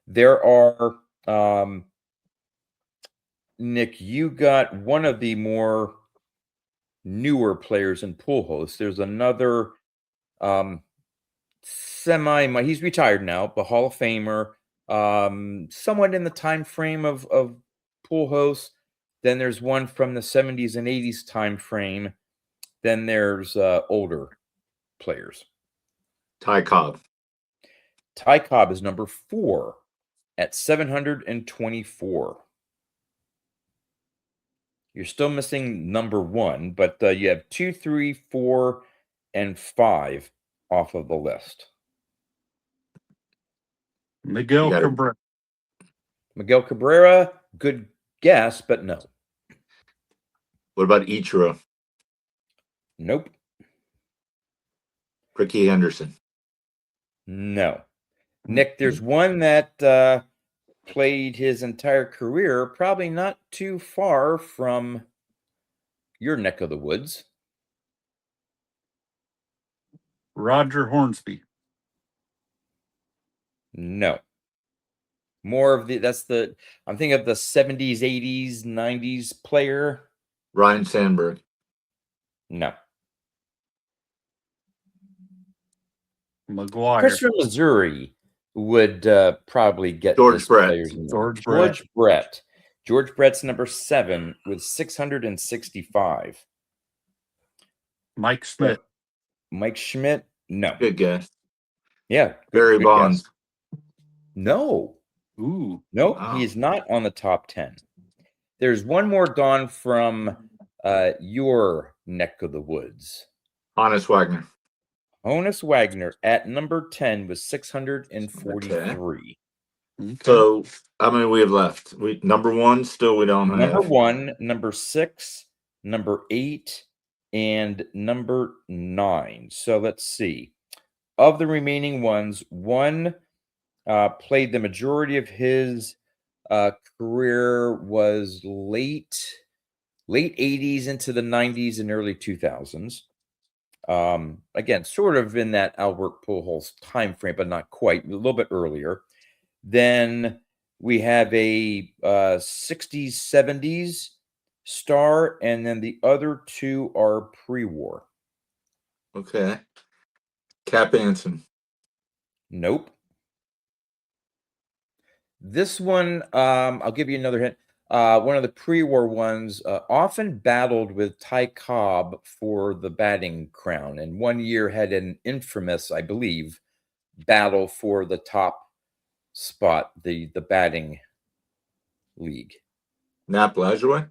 Speaker 1: There are Nick, you got one of the more newer players in Pujols. There's another he's retired now, but Hall of Famer, somewhat in the time frame of Pujols. Then there's one from the 70s and 80s time frame. Then there's older players.
Speaker 2: Ty Cobb.
Speaker 1: Ty Cobb is number 4 at 724. You're still missing number 1, but you have 2, 3, 4, and 5 off of the list.
Speaker 3: Miguel
Speaker 2: gotta-
Speaker 3: Cabrera.
Speaker 1: Miguel Cabrera, good guess, but no.
Speaker 2: What about Ichiro?
Speaker 1: Nope.
Speaker 2: Ricky Henderson.
Speaker 1: No. Nick, there's one that played his entire career, probably not too far from your neck of the woods.
Speaker 3: Roger Hornsby.
Speaker 1: No. More of I'm thinking of the 70s, 80s, 90s player.
Speaker 2: Ryan Sandberg.
Speaker 1: No.
Speaker 3: McGuire.
Speaker 1: Chris from Missouri would probably get
Speaker 2: George
Speaker 1: this
Speaker 2: Brett.
Speaker 1: player's name.
Speaker 3: George Brett.
Speaker 1: George Brett. George Brett's number 7 with 665.
Speaker 3: Mike Schmidt.
Speaker 1: Mike Schmidt? No.
Speaker 2: Good guess.
Speaker 1: Yeah.
Speaker 2: Barry
Speaker 1: good
Speaker 2: Bonds.
Speaker 1: guess. No.
Speaker 3: Ooh.
Speaker 1: Nope.
Speaker 2: Wow.
Speaker 1: He is not on the top 10. There's one more gone from your neck of the woods.
Speaker 2: Honest Wagner.
Speaker 1: Honus Wagner at number 10 was 643.
Speaker 3: Okay.
Speaker 2: So how many we have left? We number 1 still we don't
Speaker 1: Number
Speaker 2: have.
Speaker 1: 1, number 6, number 8, and number 9. So let's see. Of the remaining ones, one played the majority of his career was late 80s into the 90s and early 2000s. Again, sort of in that Albert Pujols time frame, but not quite, a little bit earlier. Then we have a 60s, 70s star, and then the other 2 are pre-war.
Speaker 2: Okay. Cap Anson.
Speaker 1: Nope. This one, I'll give you another hint. One of the pre-war ones often battled with Ty Cobb for the batting crown, and one year had an infamous, I believe, battle for the top spot, the batting league.
Speaker 2: Nap Lajoie.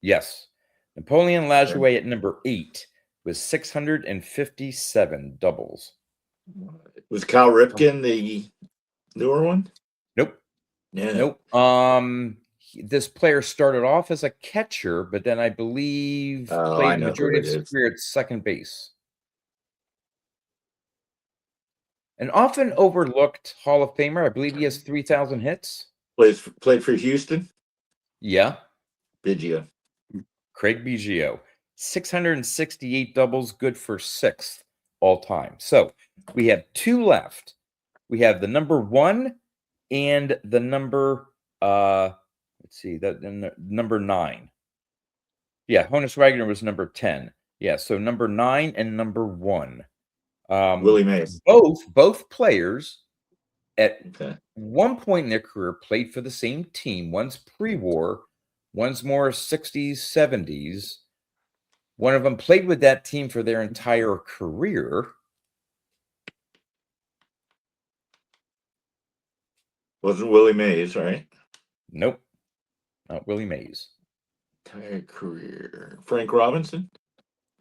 Speaker 1: Yes. Napoleon Lajoie at number 8 with 657 doubles.
Speaker 2: Was Cal Ripken the newer one?
Speaker 1: Nope.
Speaker 2: Yeah.
Speaker 1: Nope. This player started off as a catcher, but then I believe
Speaker 2: Oh,
Speaker 1: played
Speaker 2: I
Speaker 1: the
Speaker 2: know
Speaker 1: majority
Speaker 2: who
Speaker 1: of
Speaker 2: it
Speaker 1: his
Speaker 2: is.
Speaker 1: career at second base. An often overlooked Hall of Famer. I believe he has 3,000 hits.
Speaker 2: Played for Houston.
Speaker 1: Yeah.
Speaker 2: Biggio.
Speaker 1: Craig Biggio. 668 doubles, good for 6th all time. So we have 2 left. We have the number 1 and the number, let's see, number 9. Yeah, Honus Wagner was number 10. Yeah, so number 9 and number 1.
Speaker 2: Willie Mays.
Speaker 1: Both players at
Speaker 2: Okay.
Speaker 1: one point in their career played for the same team. One's pre-war, one's more 60s, 70s. One of them played with that team for their entire career.
Speaker 2: Wasn't Willie Mays, right?
Speaker 1: Nope, not Willie Mays.
Speaker 2: Entire career. Frank Robinson.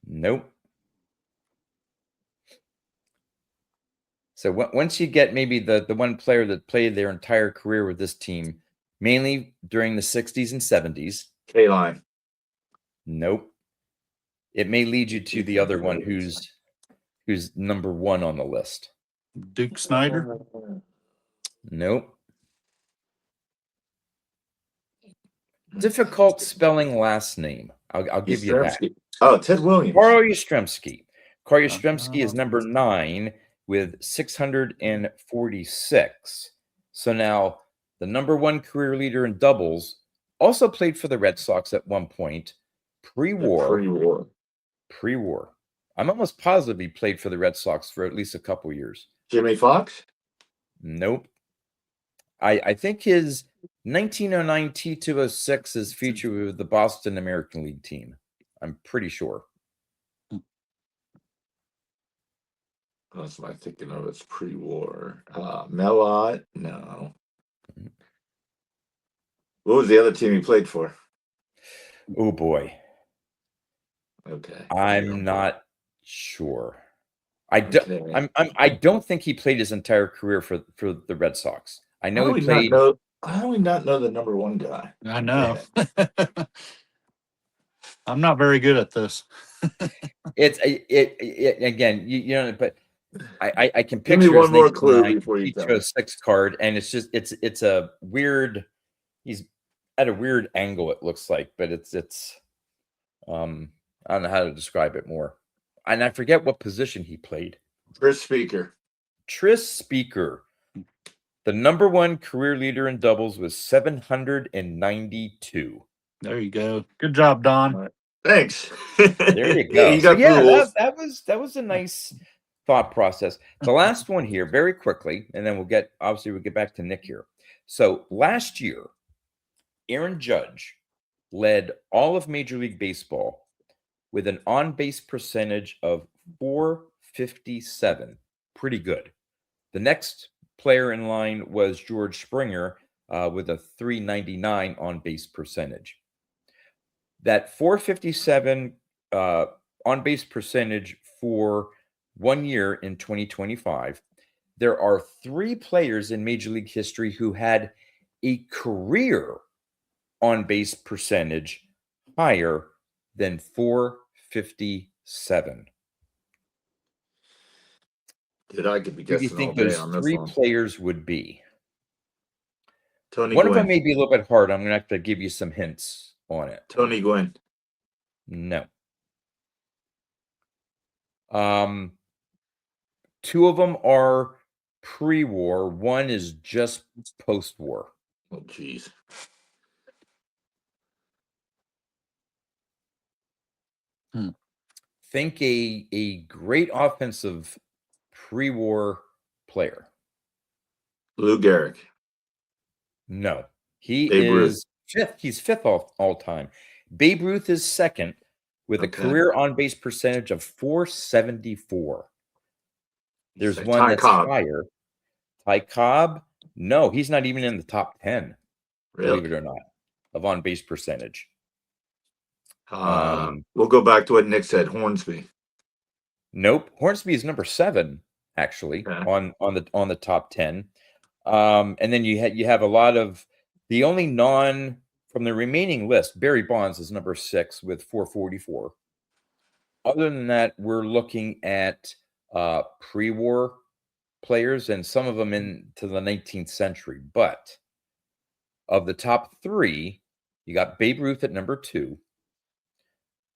Speaker 1: Nope. So once you get maybe the one player that played their entire career with this team, mainly during the 60s and 70s.
Speaker 2: K-Line.
Speaker 1: Nope. It may lead you to the other one who's number 1 on the list.
Speaker 3: Duke Snyder.
Speaker 1: Nope. Difficult spelling last name. I'll give you that.
Speaker 2: Oh, Ted Williams.
Speaker 1: Carl Yastrzemski. Carl Yastrzemski is number 9 with 646. So now the number 1 career leader in doubles also played for the Red Sox at one point. Pre-war. I'm almost positive he played for the Red Sox for at least a couple years.
Speaker 2: Jimmy Fox?
Speaker 1: Nope. I think his 1909 T206 is featured with the Boston American League team. I'm pretty sure.
Speaker 2: That's what I'm thinking of. It's pre-war. Melot? No. What was the other team he played for?
Speaker 1: Oh boy.
Speaker 2: Okay.
Speaker 1: I'm not sure. I don't think he played his entire career for the Red Sox. I know he played.
Speaker 2: How do we not know the number 1 guy?
Speaker 3: I know. I'm not very good at this.
Speaker 1: It's again, you know, but I can
Speaker 2: Give me
Speaker 1: picture
Speaker 2: one
Speaker 1: his
Speaker 2: more clue
Speaker 1: 1909
Speaker 2: before you tell me.
Speaker 1: T206 card, and it's a weird. He's at a weird angle. It looks like, but it's I don't know how to describe it more. And I forget what position he played.
Speaker 2: Chris Speaker.
Speaker 1: Tris Speaker, the number 1 career leader in doubles, was 792.
Speaker 3: There you go. Good job, Don.
Speaker 2: All right. Thanks.
Speaker 1: There you go.
Speaker 2: You got
Speaker 1: So, yeah,
Speaker 2: fools.
Speaker 1: that was a nice thought process. The last one here, very quickly, and then we'll get back to Nick here. So last year, Aaron Judge led all of Major League Baseball with an on-base percentage of 457. Pretty good. The next player in line was George Springer with a 399 on-base percentage. That 457 on-base percentage for 1 year in 2025, there are 3 players in Major League history who had a career on-base percentage higher than 457.
Speaker 2: Dude, I could be
Speaker 1: Who do you
Speaker 2: guessing all
Speaker 1: think
Speaker 2: day
Speaker 1: those
Speaker 2: on this
Speaker 1: 3
Speaker 2: one.
Speaker 1: players would be?
Speaker 2: Tony
Speaker 1: One of them
Speaker 2: Gwynn.
Speaker 1: may be a little bit hard. I'm going to have to give you some hints on it.
Speaker 2: Tony Gwynn.
Speaker 1: No. 2 of them are pre-war. One is just post-war.
Speaker 2: Oh, geez.
Speaker 1: Think a great offensive pre-war player.
Speaker 2: Lou Gehrig.
Speaker 1: No. He
Speaker 2: Babe Ruth.
Speaker 1: is 5th. He's 5th all time. Babe Ruth is 2nd with a
Speaker 2: Okay.
Speaker 1: career on-base percentage of 474. There's
Speaker 2: Say
Speaker 1: one
Speaker 2: Ty
Speaker 1: that's
Speaker 2: Cobb.
Speaker 1: higher. Ty Cobb? No, he's not even in the top 10, believe it
Speaker 2: Really?
Speaker 1: or not, of on-base percentage.
Speaker 2: We'll go back to what Nick said. Hornsby.
Speaker 1: Nope. Hornsby is number 7, actually,
Speaker 2: Okay.
Speaker 1: on the top 10. And then you have a lot of the only non from the remaining list. Barry Bonds is number 6 with 444. Other than that, we're looking at pre-war players and some of them into the 19th century. But of the top 3, you got Babe Ruth at number 2.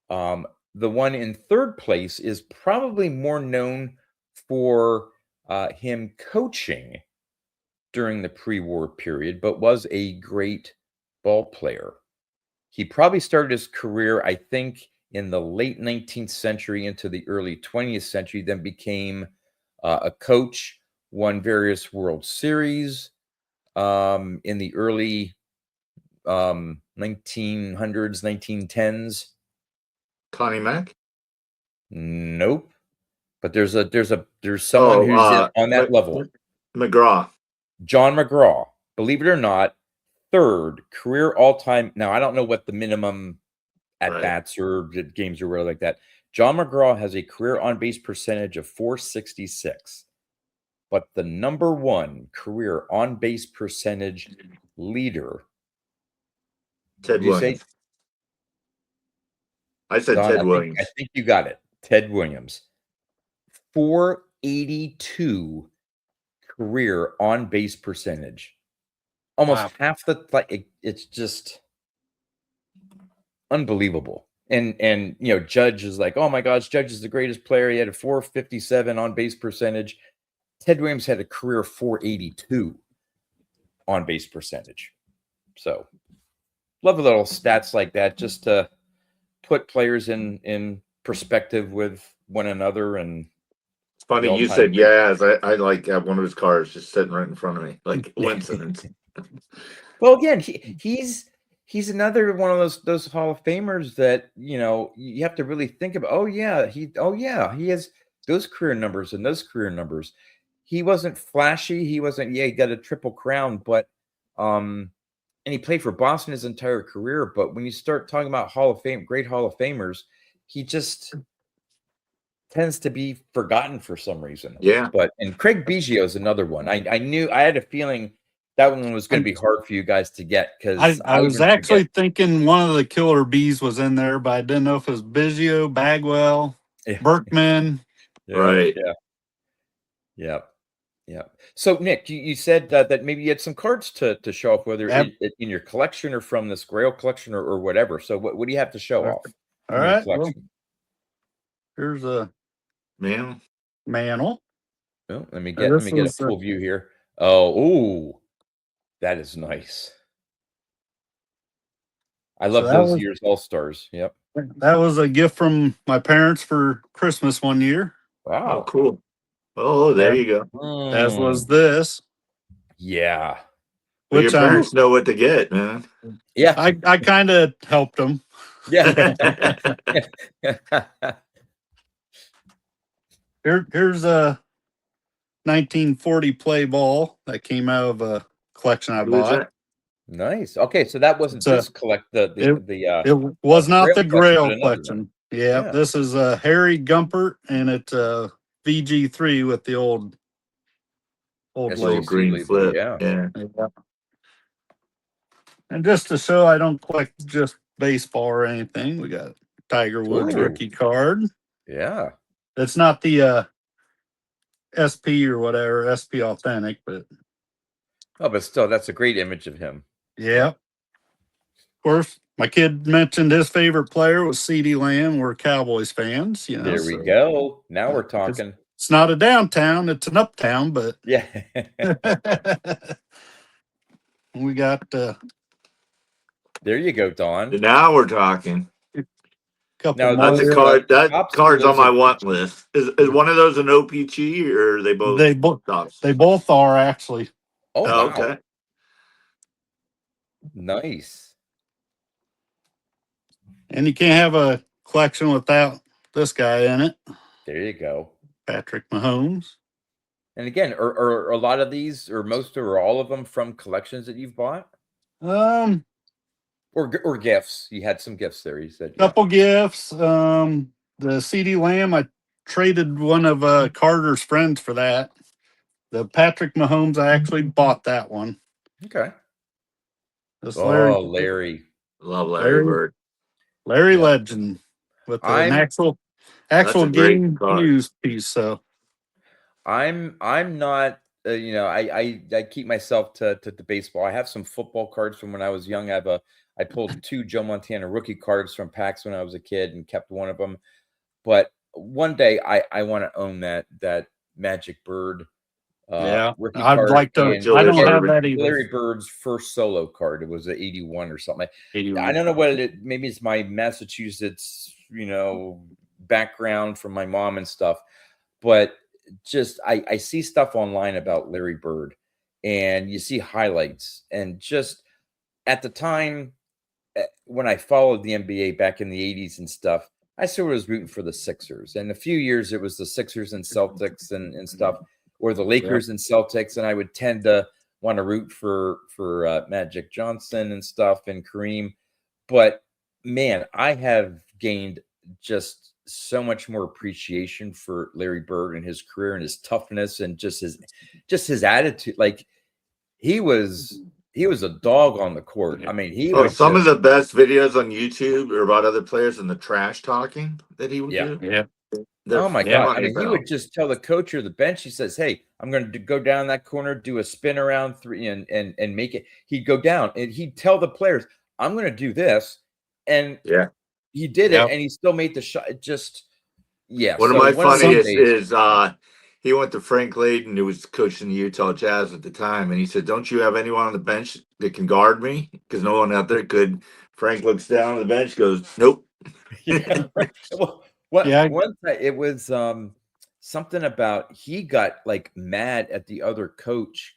Speaker 1: The one in 3rd place is probably more known for him coaching during the pre-war period, but was a great ball player. He probably started his career, I think, in the late 19th century into the early 20th century, then became a coach, won various World Series in the early 1900s, 1910s.
Speaker 2: Connie Mack.
Speaker 1: Nope. But there's someone who's on that level.
Speaker 2: McGraw.
Speaker 1: John McGraw, believe it or not, 3rd career all-time. Now, I don't know what the minimum at-bats or games or whatever like that. John McGraw has a career on-base percentage of 466. But the number 1 career on-base percentage leader,
Speaker 2: Ted Williams. I said
Speaker 1: Don,
Speaker 2: Ted Williams.
Speaker 1: I think you got it. Ted Williams. 482 career on-base percentage. Almost half the it's just unbelievable. And Judge is like, oh my gosh, Judge is the greatest player. He had a 457 on-base percentage. Ted Williams had a career 482 on-base percentage. So love little stats like that just to put players in perspective with one another. And
Speaker 2: it's funny you said yes. I like have one of his cars just sitting right in front of me, like coincidence.
Speaker 1: Well, again, he's another one of those Hall of Famers that you have to really think about. Oh yeah, he has those career numbers and those career numbers. He wasn't flashy. He wasn't. Yeah, he got a triple crown, but and he played for Boston his entire career. But when you start talking about Hall of Fame, great Hall of Famers, he just tends to be forgotten for some reason.
Speaker 2: Yeah.
Speaker 1: And Craig Biggio is another one. I had a feeling that one was going to be hard for you guys to get because
Speaker 3: I was actually thinking one of the killer bees was in there, but I didn't know if it was Biggio, Bagwell, Berkman.
Speaker 2: Right.
Speaker 1: Yeah. So Nick, you said that maybe you had some cards to show off, whether in your collection or from this Grail collection or whatever. So what do you have to show off?
Speaker 3: All right. Well, here's a
Speaker 2: mantle.
Speaker 1: Oh, let me get a full view here. Oh, that is nice. I love those year's All-Stars. Yep.
Speaker 3: That was a gift from my parents for Christmas one year.
Speaker 1: Wow.
Speaker 2: Oh, cool. Oh, there you go.
Speaker 3: as was
Speaker 1: Mm,
Speaker 3: this,
Speaker 1: yeah.
Speaker 2: Well, your
Speaker 3: which I'm
Speaker 2: parents know what to get, man.
Speaker 1: Yeah.
Speaker 3: I kind of helped them.
Speaker 1: Yeah.
Speaker 3: Here's a 1940 play ball that came out of a collection I
Speaker 2: Who is
Speaker 3: bought.
Speaker 2: that?
Speaker 1: Nice. Okay, so that wasn't
Speaker 3: It's a
Speaker 1: this collect
Speaker 3: it
Speaker 1: the
Speaker 3: it was not
Speaker 1: Grail
Speaker 3: the
Speaker 1: collection, but
Speaker 3: Grail
Speaker 1: another one.
Speaker 3: collection. Yeah,
Speaker 1: Yeah.
Speaker 3: this is a Harry Gumpert, and it's a VG3 with the old
Speaker 2: The old
Speaker 1: SGC
Speaker 3: label.
Speaker 2: green
Speaker 1: label.
Speaker 2: flip.
Speaker 1: Yeah.
Speaker 2: Yeah.
Speaker 3: Yeah. And just to show I don't collect just baseball or anything, we got Tiger Woods
Speaker 1: Ooh.
Speaker 3: rookie card.
Speaker 1: Yeah.
Speaker 3: It's not the SP or whatever, SP authentic, but
Speaker 1: Oh, but still, that's a great image of him.
Speaker 3: yeah. Of course, my kid mentioned his favorite player was CD Lamb. We're Cowboys fans, you know.
Speaker 1: There we
Speaker 3: So
Speaker 1: go. Now we're
Speaker 3: it's,
Speaker 1: talking.
Speaker 3: it's not a downtown, it's an uptown, but
Speaker 1: Yeah.
Speaker 3: we got a
Speaker 1: There you go, Don.
Speaker 2: Now we're talking.
Speaker 3: couple
Speaker 1: Now
Speaker 2: That's a
Speaker 1: those
Speaker 3: more.
Speaker 2: card. That
Speaker 1: tops,
Speaker 2: card's on
Speaker 1: those
Speaker 2: my
Speaker 1: are
Speaker 2: want list. Is one of those an OPG or are they both
Speaker 3: They both
Speaker 2: tops?
Speaker 3: they both are actually.
Speaker 1: oh
Speaker 2: Oh,
Speaker 1: wow.
Speaker 2: okay.
Speaker 1: Nice.
Speaker 3: And you can't have a collection without this guy in it,
Speaker 1: There you go.
Speaker 3: Patrick Mahomes.
Speaker 1: And again, are a lot of these, or most or all of them, from collections that you've bought,
Speaker 3: Um,
Speaker 1: or gifts? You had some gifts there. You said, yeah.
Speaker 3: couple gifts. The CD Lamb, I traded one of Carter's friends for that. The Patrick Mahomes, I actually bought that one.
Speaker 1: Okay.
Speaker 3: This
Speaker 1: Oh, Larry.
Speaker 2: Love Larry Bird.
Speaker 3: Larry
Speaker 1: Yeah.
Speaker 3: Legend with an
Speaker 1: I'm
Speaker 3: actual
Speaker 2: That's a great
Speaker 3: game
Speaker 2: card.
Speaker 3: used piece. So
Speaker 1: I'm not. You know, I keep myself to baseball. I have some football cards from when I was young. I pulled 2 Joe Montana rookie cards from packs when I was a kid and kept one of them. But one day I want to own that Magic Bird
Speaker 3: yeah,
Speaker 1: rookie
Speaker 3: I'd
Speaker 1: card
Speaker 3: like to.
Speaker 1: and
Speaker 2: Julius
Speaker 3: I don't have
Speaker 2: Erving.
Speaker 3: that either.
Speaker 1: Larry Bird's first solo card. It was an 81 or something. I
Speaker 3: 81.
Speaker 1: don't know what it. Maybe it's my Massachusetts, background from my mom and stuff. But just I see stuff online about Larry Bird, and you see highlights, and just at the time when I followed the NBA back in the 80s and stuff, I sort of was rooting for the Sixers. And a few years it was the Sixers and Celtics and stuff, or the Lakers and Celtics. And I would tend to want to root for Magic Johnson and stuff and Kareem. But man, I have gained just so much more appreciation for Larry Bird and his career and his toughness and just his attitude. Like he was a dog on the court. I mean, he
Speaker 2: Oh,
Speaker 1: would
Speaker 2: some of
Speaker 1: just
Speaker 2: the best videos on YouTube are about other players and the trash talking that he would
Speaker 1: yeah.
Speaker 2: do.
Speaker 3: Yeah,
Speaker 2: They're
Speaker 1: Oh my God. I
Speaker 2: funny,
Speaker 1: mean, he
Speaker 2: pal.
Speaker 1: would just tell the coach or the bench, he says, hey, I'm going to go down that corner, do a spin around 3 and make it. He'd go down and he'd tell the players, I'm going to do this. And
Speaker 2: Yeah.
Speaker 1: he did
Speaker 3: Yep.
Speaker 1: it and he still made the shot. Just, yeah.
Speaker 2: One of
Speaker 1: So
Speaker 2: my
Speaker 1: one of these
Speaker 2: funniest
Speaker 1: days,
Speaker 2: is he went to Frank Layden, who was coaching the Utah Jazz at the time, and he said, "Don't you have anyone on the bench that can guard me? Because no one out there could." Frank looks down on the bench, goes, "Nope."
Speaker 1: yeah. Well, one time it was something about he got like mad at the other coach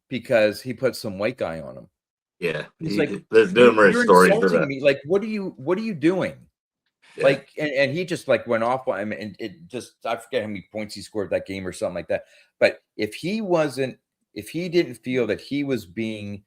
Speaker 1: because he put some white guy on him.
Speaker 2: Yeah,
Speaker 1: He's like,
Speaker 2: there's numerous
Speaker 1: you're
Speaker 2: stories for
Speaker 1: insulting
Speaker 2: that.
Speaker 1: me. Like, what are you doing?
Speaker 2: Yeah.
Speaker 1: Like, and he just like went off on him, and it just I forget how many points he scored that game or something like that. But if he didn't feel that he was being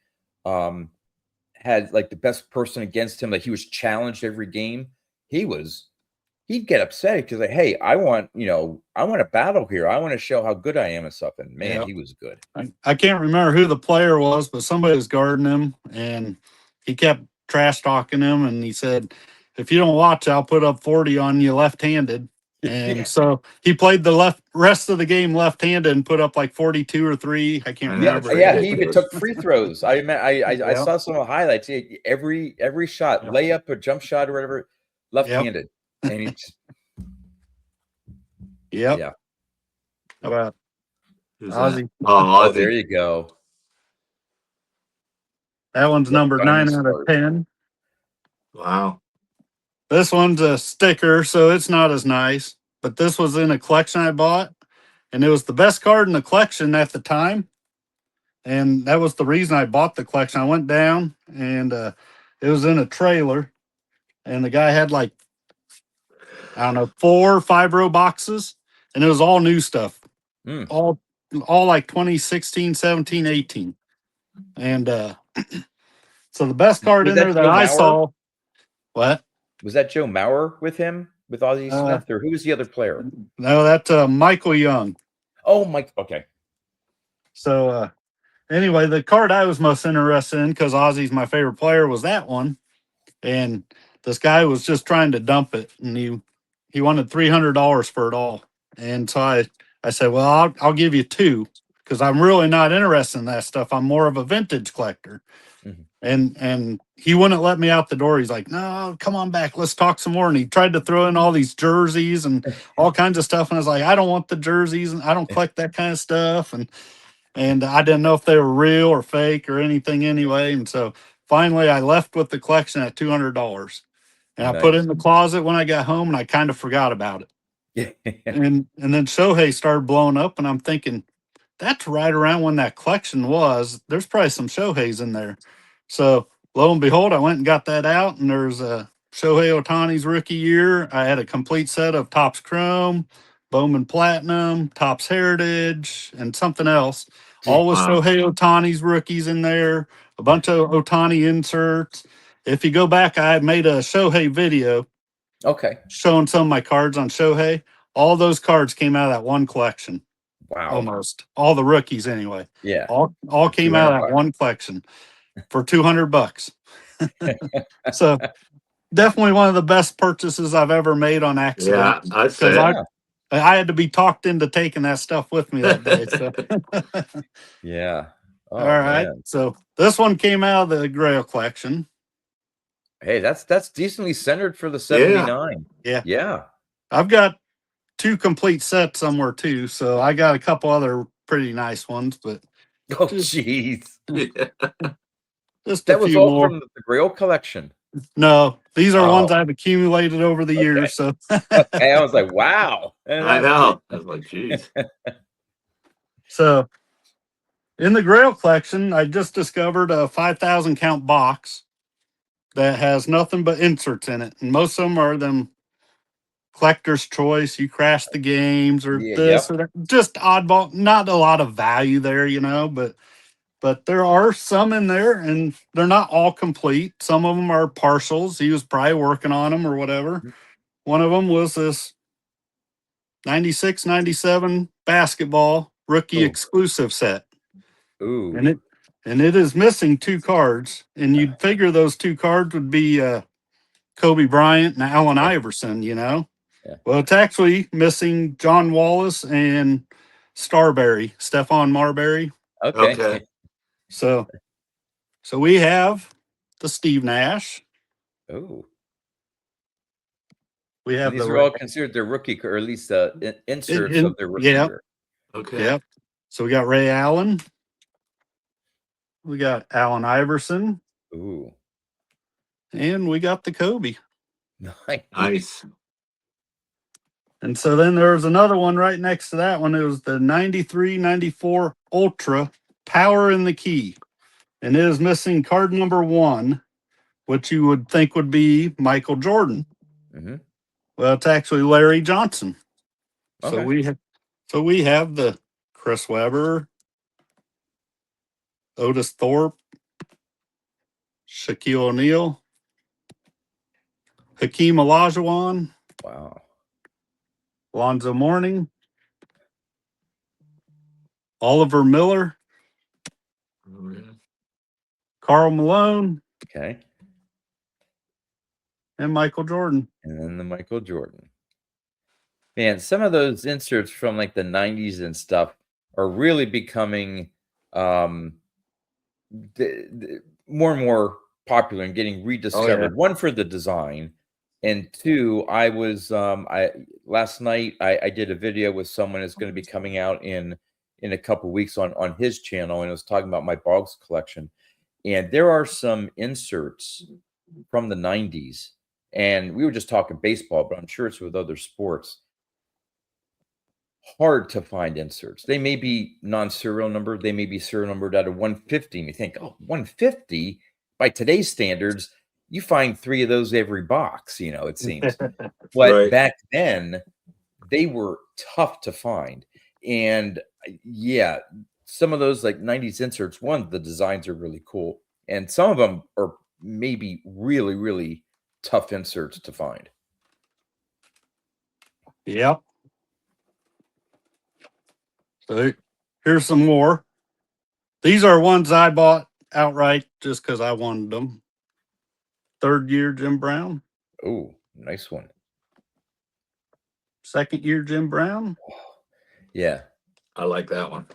Speaker 1: had like the best person against him, like he was challenged every game, he'd get upset because like, hey, I want a battle here. I want to show how good I am and stuff. And man, he was good.
Speaker 3: I can't remember who the player was, but somebody was guarding him, and he kept trash talking him, and he said, "If you don't watch, I'll put up 40 on you left-handed." And so he played the rest of the game left-handed and put up like 42 or 3. I can't
Speaker 1: Yeah,
Speaker 3: remember.
Speaker 1: yeah. He even took free throws. I
Speaker 3: Yep.
Speaker 1: saw some of the highlights. Every shot,
Speaker 3: Yep.
Speaker 1: layup or jump shot or whatever, left-handed, and he just,
Speaker 3: Yep.
Speaker 1: yeah.
Speaker 3: How about
Speaker 2: Who's
Speaker 3: Ozzy?
Speaker 2: that? Oh,
Speaker 1: Oh,
Speaker 2: Ozzy.
Speaker 1: there you go.
Speaker 3: That one's number 9 out of 10.
Speaker 2: Wow.
Speaker 3: This one's a sticker, so it's not as nice. But this was in a collection I bought, and it was the best card in the collection at the time. And that was the reason I bought the collection. I went down and it was in a trailer, and the guy had like, I don't know, 4 or 5 row boxes, and it was all new stuff,
Speaker 1: Mm.
Speaker 3: all like 2016, 17, 18. And so the best card
Speaker 1: Was
Speaker 3: in there
Speaker 1: that
Speaker 3: that
Speaker 1: Joe
Speaker 3: I
Speaker 1: Mauer?
Speaker 3: saw, what?
Speaker 1: Was that Joe Mauer with him with Ozzie
Speaker 3: Uh,
Speaker 1: Smith, or who was the other player?
Speaker 3: No, that's Michael Young.
Speaker 1: Oh, Mike. Okay.
Speaker 3: So anyway, the card I was most interested in, because Ozzy's my favorite player, was that one. And this guy was just trying to dump it, and he wanted $300 for it all. And so I said, well, I'll give you 2, because I'm really not interested in that stuff. I'm more of a vintage collector.
Speaker 1: Mhm.
Speaker 3: And he wouldn't let me out the door. He's like, no, come on back, let's talk some more. And he tried to throw in all these jerseys and all kinds of stuff. And I was like, I don't want the jerseys, and I don't collect that kind of stuff. And I didn't know if they were real or fake or anything anyway. And so finally I left with the collection at $200. And I put it
Speaker 1: Nice.
Speaker 3: in the closet when I got home, and I kind of forgot about it. And then Shohei started blowing up, and I'm thinking, that's right around when that collection was. There's probably some Shoheis in there. So lo and behold, I went and got that out, and there's a Shohei Otani's rookie year. I had a complete set of Topps Chrome, Bowman Platinum, Topps Heritage, and something else. All with
Speaker 2: Wow.
Speaker 3: Shohei Otani's rookies in there, a bunch of Otani inserts. If you go back, I had made a Shohei video
Speaker 1: Okay.
Speaker 3: showing some of my cards on Shohei. All those cards came out of that one collection.
Speaker 1: Wow.
Speaker 3: Almost all the rookies, anyway.
Speaker 1: Yeah.
Speaker 3: All
Speaker 1: For
Speaker 3: came out of that
Speaker 1: $200.
Speaker 3: one collection for $200. So definitely one of the best purchases I've ever made on accident,
Speaker 2: Yeah, I'd
Speaker 3: because
Speaker 2: say.
Speaker 3: I
Speaker 1: Yeah.
Speaker 3: I had to be talked into taking that stuff with me that day. So
Speaker 1: Yeah.
Speaker 3: all
Speaker 1: Oh
Speaker 3: right.
Speaker 1: man.
Speaker 3: So this one came out of the Grail collection.
Speaker 1: Hey, that's decently centered for the
Speaker 2: Yeah.
Speaker 1: 79.
Speaker 3: Yeah.
Speaker 1: Yeah.
Speaker 3: I've got 2 complete sets somewhere too. So I got a couple other pretty nice ones, but
Speaker 1: Oh,
Speaker 3: just
Speaker 1: jeez.
Speaker 2: Yeah.
Speaker 3: just a
Speaker 1: That was
Speaker 3: few
Speaker 1: all
Speaker 3: more.
Speaker 1: from the Grail collection.
Speaker 3: No, these are ones
Speaker 1: Oh,
Speaker 3: I've accumulated over the
Speaker 1: okay.
Speaker 3: years. So
Speaker 1: Okay. I was like, wow.
Speaker 2: I know. I was like, geez.
Speaker 3: so in the Grail collection, I just discovered a 5,000 count box that has nothing but inserts in it. And most of them are them collector's choice. You crash the games or
Speaker 1: Yeah.
Speaker 3: this
Speaker 1: Yep.
Speaker 3: or that. Just oddball, not a lot of value there, but there are some in there, and they're not all complete. Some of them are partials. He was probably working on them or whatever. One of them was this 96, 97 basketball rookie
Speaker 1: Ooh.
Speaker 3: exclusive set.
Speaker 1: Ooh.
Speaker 3: And it is missing 2 cards. And you'd figure those 2 cards would be Kobe Bryant and Allen Iverson,
Speaker 1: Yeah.
Speaker 3: Well, it's actually missing John Wallace and Stephon Marbury.
Speaker 1: Okay.
Speaker 2: Okay.
Speaker 3: So we have the Steve Nash.
Speaker 1: Ooh.
Speaker 3: We
Speaker 1: And
Speaker 3: have
Speaker 1: these
Speaker 3: the
Speaker 1: are all considered their rookie, or at least inserts of their rookie
Speaker 3: yeah,
Speaker 1: year.
Speaker 2: Okay.
Speaker 3: yeah. So we got Ray Allen. We got Allen Iverson,
Speaker 1: Ooh.
Speaker 3: and we got the Kobe.
Speaker 1: Nice.
Speaker 2: Nice.
Speaker 3: And so then there was another one right next to that one. It was the 93, 94 Ultra Power in the Key. And it is missing card number 1, which you would think would be Michael Jordan.
Speaker 1: Mm-hmm.
Speaker 3: Well, it's actually Larry Johnson. So
Speaker 1: Okay.
Speaker 3: we have the Chris Webber, Otis Thorpe, Shaquille O'Neal, Hakeem Olajuwon,
Speaker 1: Wow.
Speaker 3: Lonzo Mourning, Oliver Miller,
Speaker 2: Oh, yeah.
Speaker 3: Karl Malone,
Speaker 1: Okay.
Speaker 3: and Michael Jordan.
Speaker 1: And then the Michael Jordan. Man, some of those inserts from like the 90s and stuff are really becoming more and more popular and getting rediscovered. One, for the design, and 2, I was last night I did a video with someone that's going to be coming out in a couple weeks on his channel, and it was talking about my Boggs collection. And there are some inserts from the 90s, and we were just talking baseball, but I'm sure it's with other sports. hard to find inserts. They may be non-serial numbered, they may be serial numbered out of 150. And you think, oh, 150 by today's standards, you find 3 of those every box, it seems. But
Speaker 2: Right.
Speaker 1: back then, they were tough to find. And yeah, some of those like 90s inserts, the designs are really cool. And some of them are maybe really, really tough inserts to find.
Speaker 3: Yep. So here's some more. These are ones I bought outright just because I wanted them. 3rd year Jim Brown,
Speaker 1: Oh, nice one.
Speaker 3: 2nd year Jim Brown,
Speaker 1: Yeah.
Speaker 2: I like that one.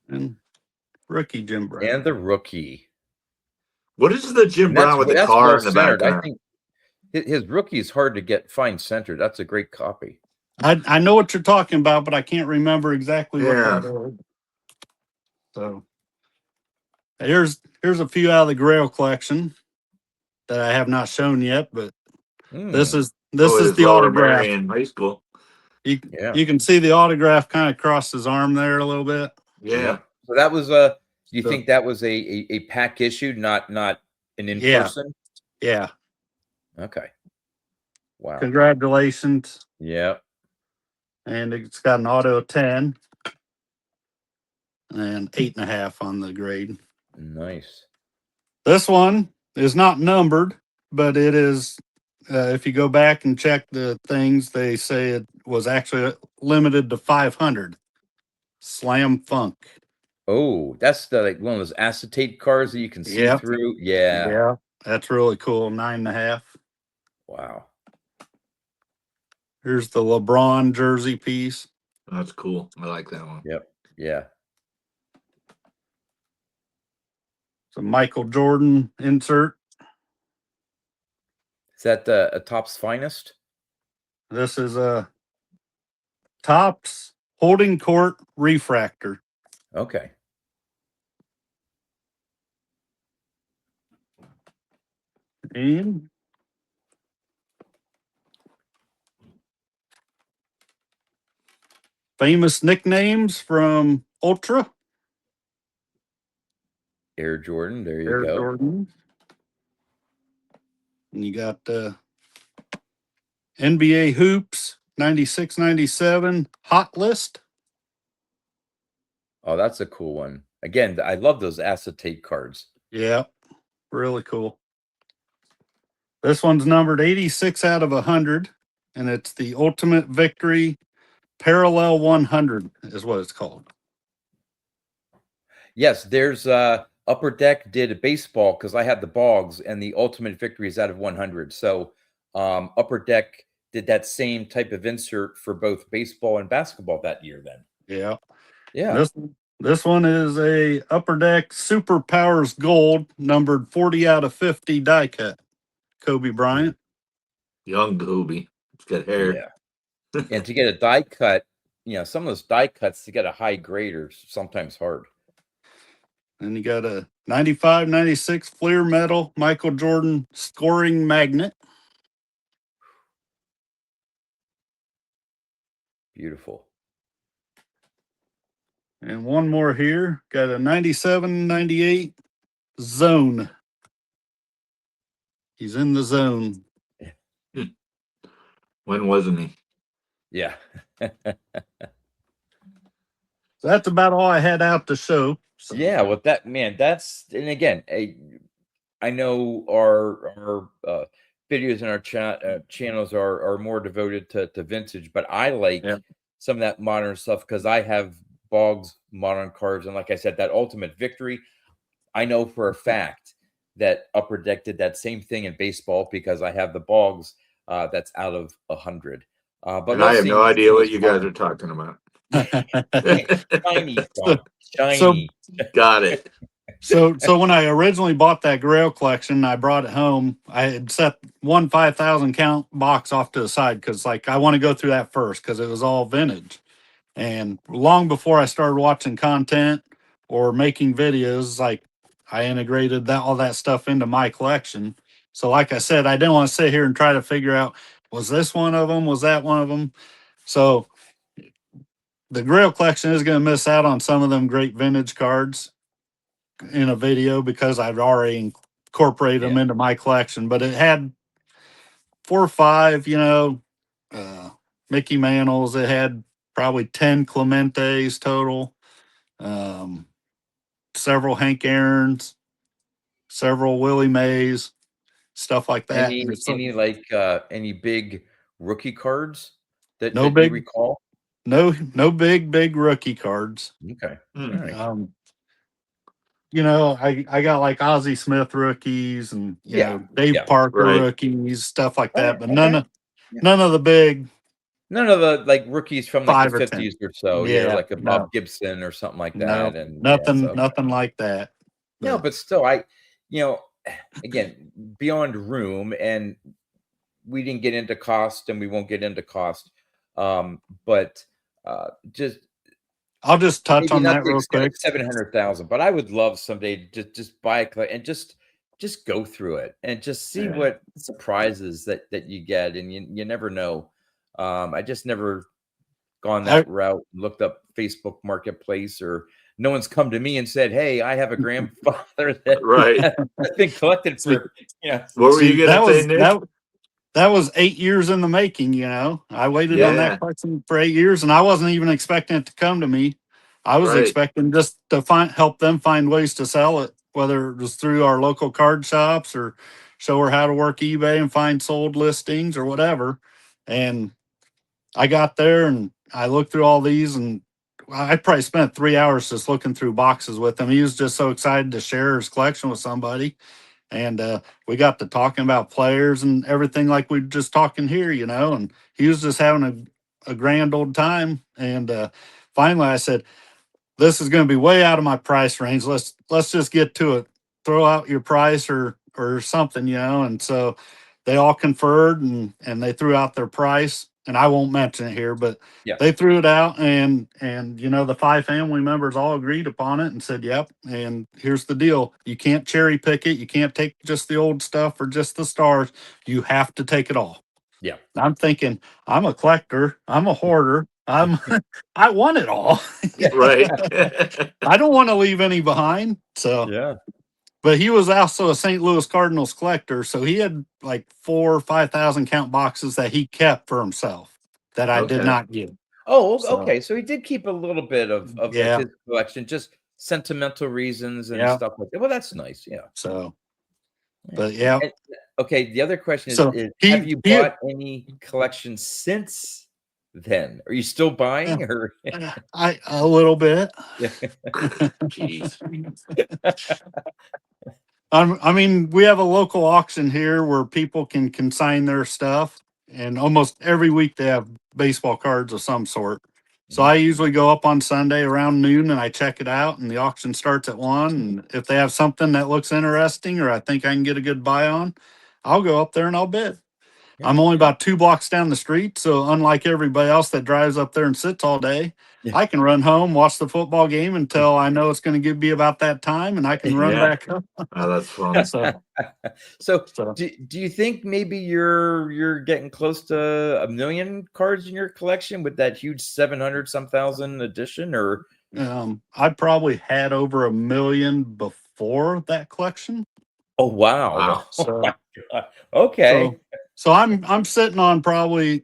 Speaker 3: and rookie Jim Brown.
Speaker 1: And the rookie.
Speaker 2: What is the Jim
Speaker 1: And
Speaker 2: Brown with the
Speaker 1: that's
Speaker 2: car
Speaker 1: well
Speaker 2: in the
Speaker 1: centered. I
Speaker 2: background?
Speaker 1: think his rookie is hard to find centered. That's a great copy.
Speaker 3: I know what you're talking about, but I can't remember exactly what
Speaker 2: Yeah.
Speaker 3: that is. So here's a few out of the Grail collection that I have not shown yet, but this is
Speaker 2: his
Speaker 3: the
Speaker 2: Lower
Speaker 3: autograph.
Speaker 2: Marion High School.
Speaker 1: Yeah.
Speaker 3: You can see the autograph kind of across his arm there a little bit.
Speaker 2: Yeah.
Speaker 1: Yep. So that was you think that was a pack issue, not an in person?
Speaker 3: Yeah.
Speaker 1: Okay. Wow.
Speaker 3: Congratulations.
Speaker 1: Yeah.
Speaker 3: And it's got an auto 10 and 8.5 on the grade.
Speaker 1: Nice.
Speaker 3: This one is not numbered, but it is. If you go back and check the things, they say it was actually limited to 500. Slam Funk.
Speaker 1: Oh, that's like one of those acetate cards that you can see
Speaker 3: Yep.
Speaker 1: through. Yeah.
Speaker 3: Yeah, that's really cool. 9.5.
Speaker 1: Wow.
Speaker 3: Here's the LeBron jersey piece.
Speaker 2: That's cool. I like that one.
Speaker 1: Yep. Yeah.
Speaker 3: It's a Michael Jordan insert.
Speaker 1: Is that a Topps Finest?
Speaker 3: This is a Topps Holding Court refractor.
Speaker 1: Okay.
Speaker 3: And famous nicknames from Ultra.
Speaker 1: Air Jordan. There you
Speaker 3: Air
Speaker 1: go.
Speaker 3: Jordan. And you got NBA Hoops 96, 97 Hot List.
Speaker 1: Oh, that's a cool one. Again, I love those acetate cards.
Speaker 3: Yeah, really cool. This one's numbered 86 out of 100, and it's the Ultimate Victory Parallel 100 is what it's called.
Speaker 1: Yes, there's Upper Deck did a baseball because I had the Boggs, and the Ultimate Victory is out of 100. So Upper Deck did that same type of insert for both baseball and basketball that year then.
Speaker 3: Yeah.
Speaker 1: Yeah.
Speaker 3: This one is a Upper Deck Super Powers Gold, numbered 40 out of 50 die cut. Kobe Bryant.
Speaker 2: Young Kobe. He's got hair.
Speaker 1: Yeah. And to get a die cut, some of those die cuts to get a high grade are sometimes hard.
Speaker 3: And you got a 95, 96 Fleer Metal Michael Jordan scoring magnet.
Speaker 1: Beautiful.
Speaker 3: And one more here. Got a 97, 98 Zone. He's in the zone.
Speaker 2: When wasn't he?
Speaker 1: Yeah.
Speaker 3: So that's about all I had out to show. So.
Speaker 1: Yeah, well, and again, I know our videos in our channels are more devoted to vintage, but I like some of that modern stuff because I have Boggs modern cards, and like I said, that Ultimate Victory, I know for a fact that Upper Deck did that same thing in baseball because I have the Boggs that's out of 100. But
Speaker 2: and I have no idea what you guys are talking about.
Speaker 1: Shiny, shiny.
Speaker 2: Got it.
Speaker 3: So when I originally bought that Grail collection, I brought it home. I had set one 5,000 count box off to the side because I want to go through that first because it was all vintage. And long before I started watching content or making videos, I integrated all that stuff into my collection. So like I said, I didn't want to sit here and try to figure out, was this one of them? Was that one of them? So the Grail Collection is going to miss out on some of them great vintage cards in a video because I've already incorporated them
Speaker 1: Yeah.
Speaker 3: into my collection. But it had 4 or 5, Mickey Mantles. It had probably 10 Clementes total, several Hank Aaron's, several Willie Mays, stuff like that. And it's
Speaker 1: Any big rookie cards that
Speaker 3: no
Speaker 1: you
Speaker 3: big,
Speaker 1: recall?
Speaker 3: no big rookie cards.
Speaker 1: Okay.
Speaker 2: Hmm.
Speaker 1: All right.
Speaker 3: I got like Ozzie Smith rookies and
Speaker 1: Yeah,
Speaker 3: Dave
Speaker 1: yeah.
Speaker 3: Parker
Speaker 2: Right.
Speaker 3: rookies, stuff like
Speaker 1: All
Speaker 3: that.
Speaker 1: right,
Speaker 3: But
Speaker 1: okay. Yeah.
Speaker 3: none of the big
Speaker 1: None of the like rookies from like the
Speaker 3: 5 or 10.
Speaker 1: 50s or so. Yeah,
Speaker 3: Yeah,
Speaker 1: like a Bob
Speaker 3: no,
Speaker 1: Gibson or something like
Speaker 3: no,
Speaker 1: that. And yeah,
Speaker 3: nothing,
Speaker 1: so
Speaker 3: nothing like that.
Speaker 1: no,
Speaker 3: But
Speaker 1: but still, you know, again, beyond room, and we didn't get into cost, and we won't get into cost. But just
Speaker 3: I'll just touch
Speaker 1: maybe
Speaker 3: on
Speaker 1: not
Speaker 3: that
Speaker 1: the
Speaker 3: real
Speaker 1: extent of
Speaker 3: quick.
Speaker 1: 700,000, but I would love someday to just buy and just go through it and just see
Speaker 2: Yeah.
Speaker 1: what surprises that you get, and you never know. I just never gone
Speaker 3: I,
Speaker 1: that route, looked up Facebook Marketplace, or no one's come to me and said, "Hey, I have a grandfather that
Speaker 2: Right.
Speaker 1: has been collected
Speaker 3: see,
Speaker 1: for, you know."
Speaker 2: What were
Speaker 3: see,
Speaker 2: you gonna say, Nick?
Speaker 3: that was 8 years in the making. I waited on
Speaker 2: Yeah.
Speaker 3: that collection for 8 years, and I wasn't even expecting it to come to me. I was
Speaker 2: Right.
Speaker 3: expecting just to help them find ways to sell it, whether it was through our local card shops or show her how to work eBay and find sold listings or whatever. And I got there and I looked through all these, and I probably spent 3 hours just looking through boxes with him. He was just so excited to share his collection with somebody. And we got to talking about players and everything like we are just talking here, and he was just having a grand old time. And finally I said, this is going to be way out of my price range. Let's just get to it. Throw out your price or something, And so they all conferred and they threw out their price. And I won't mention it here, but
Speaker 1: Yeah.
Speaker 3: they threw it out and the 5 family members all agreed upon it and said, "Yep." And here's the deal: you can't cherry pick it. You can't take just the old stuff or just the stars. You have to take it all.
Speaker 1: Yeah.
Speaker 3: I'm thinking, I'm a collector. I'm a hoarder. I want it all.
Speaker 2: Right.
Speaker 3: I don't want to leave any behind. So,
Speaker 1: Yeah.
Speaker 3: but he was also a St. Louis Cardinals collector. So he had like 4 or 5,000 count boxes that he kept for himself that I did
Speaker 2: Okay.
Speaker 3: not give.
Speaker 1: Oh,
Speaker 3: So,
Speaker 1: okay. So he did keep a little bit of
Speaker 3: yeah.
Speaker 1: his collection, just sentimental reasons and
Speaker 3: Yeah.
Speaker 1: stuff like that. Well, that's nice. Yeah.
Speaker 3: So,
Speaker 1: Yeah.
Speaker 3: but yeah.
Speaker 1: And, okay. The other question
Speaker 3: So
Speaker 1: is have
Speaker 3: he,
Speaker 1: you
Speaker 3: he,
Speaker 1: bought any collections since then? Are you still buying or?
Speaker 3: a little bit.
Speaker 1: Yeah.
Speaker 2: Jeez.
Speaker 3: I mean, we have a local auction here where people can consign their stuff, and almost every week they have baseball cards of some sort. So I usually go up on Sunday around noon and I check it out, and the auction starts at 1. And if they have something that looks interesting or I think I can get a good buy on, I'll go up there and I'll bid.
Speaker 1: Yeah.
Speaker 3: I'm only about 2 blocks down the street, so unlike everybody else that drives up there and sits all day,
Speaker 1: Yeah.
Speaker 3: I can run home, watch the football game until I know it's going to be about that time, and I can run
Speaker 2: Yeah.
Speaker 3: back up.
Speaker 2: Oh, that's fun.
Speaker 1: So do you think maybe you're getting close to 1 million cards in your collection with that huge 700 some thousand edition, or?
Speaker 3: I probably had over 1 million before that collection.
Speaker 1: Oh wow.
Speaker 2: Wow.
Speaker 1: Oh my God. Okay.
Speaker 3: So I'm sitting on probably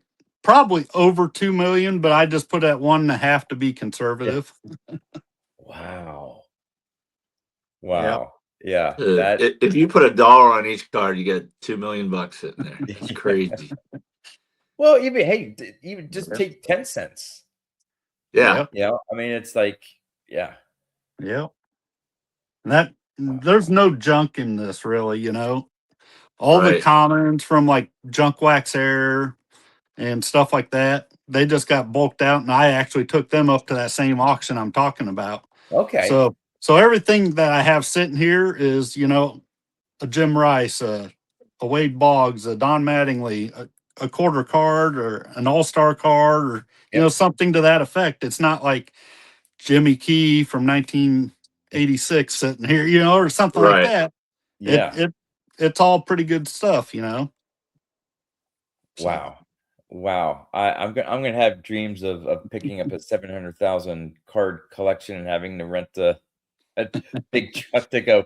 Speaker 3: over 2 million, but I just put at 1.5 to be conservative.
Speaker 1: Wow.
Speaker 3: Yep.
Speaker 1: Wow. Yeah. That
Speaker 2: If you put $1 on each card, you get 2 million bucks sitting there. It's crazy.
Speaker 1: well, even just
Speaker 3: Yep.
Speaker 1: take 10 cents.
Speaker 2: Yeah.
Speaker 1: You know, I mean, it's like, yeah.
Speaker 3: Yep. And there's no junk in this really, All the
Speaker 2: Right.
Speaker 3: comments from like Junk Wax Air and stuff like that, they just got bulked out, and I actually took them up to that same auction I'm talking about.
Speaker 1: Okay.
Speaker 3: So everything that I have sitting here is, a Jim Rice, a Wade Boggs, a Don Mattingly, a quarter card or an all-star card, or
Speaker 1: Yep.
Speaker 3: something to that effect. It's not like Jimmy Key from 1986 sitting here, or something like
Speaker 2: Right.
Speaker 3: that.
Speaker 1: Yeah.
Speaker 3: It's all pretty good stuff, So,
Speaker 1: Wow. Wow. I'm gonna have dreams of picking up a 700,000 card collection and having to rent a big truck to go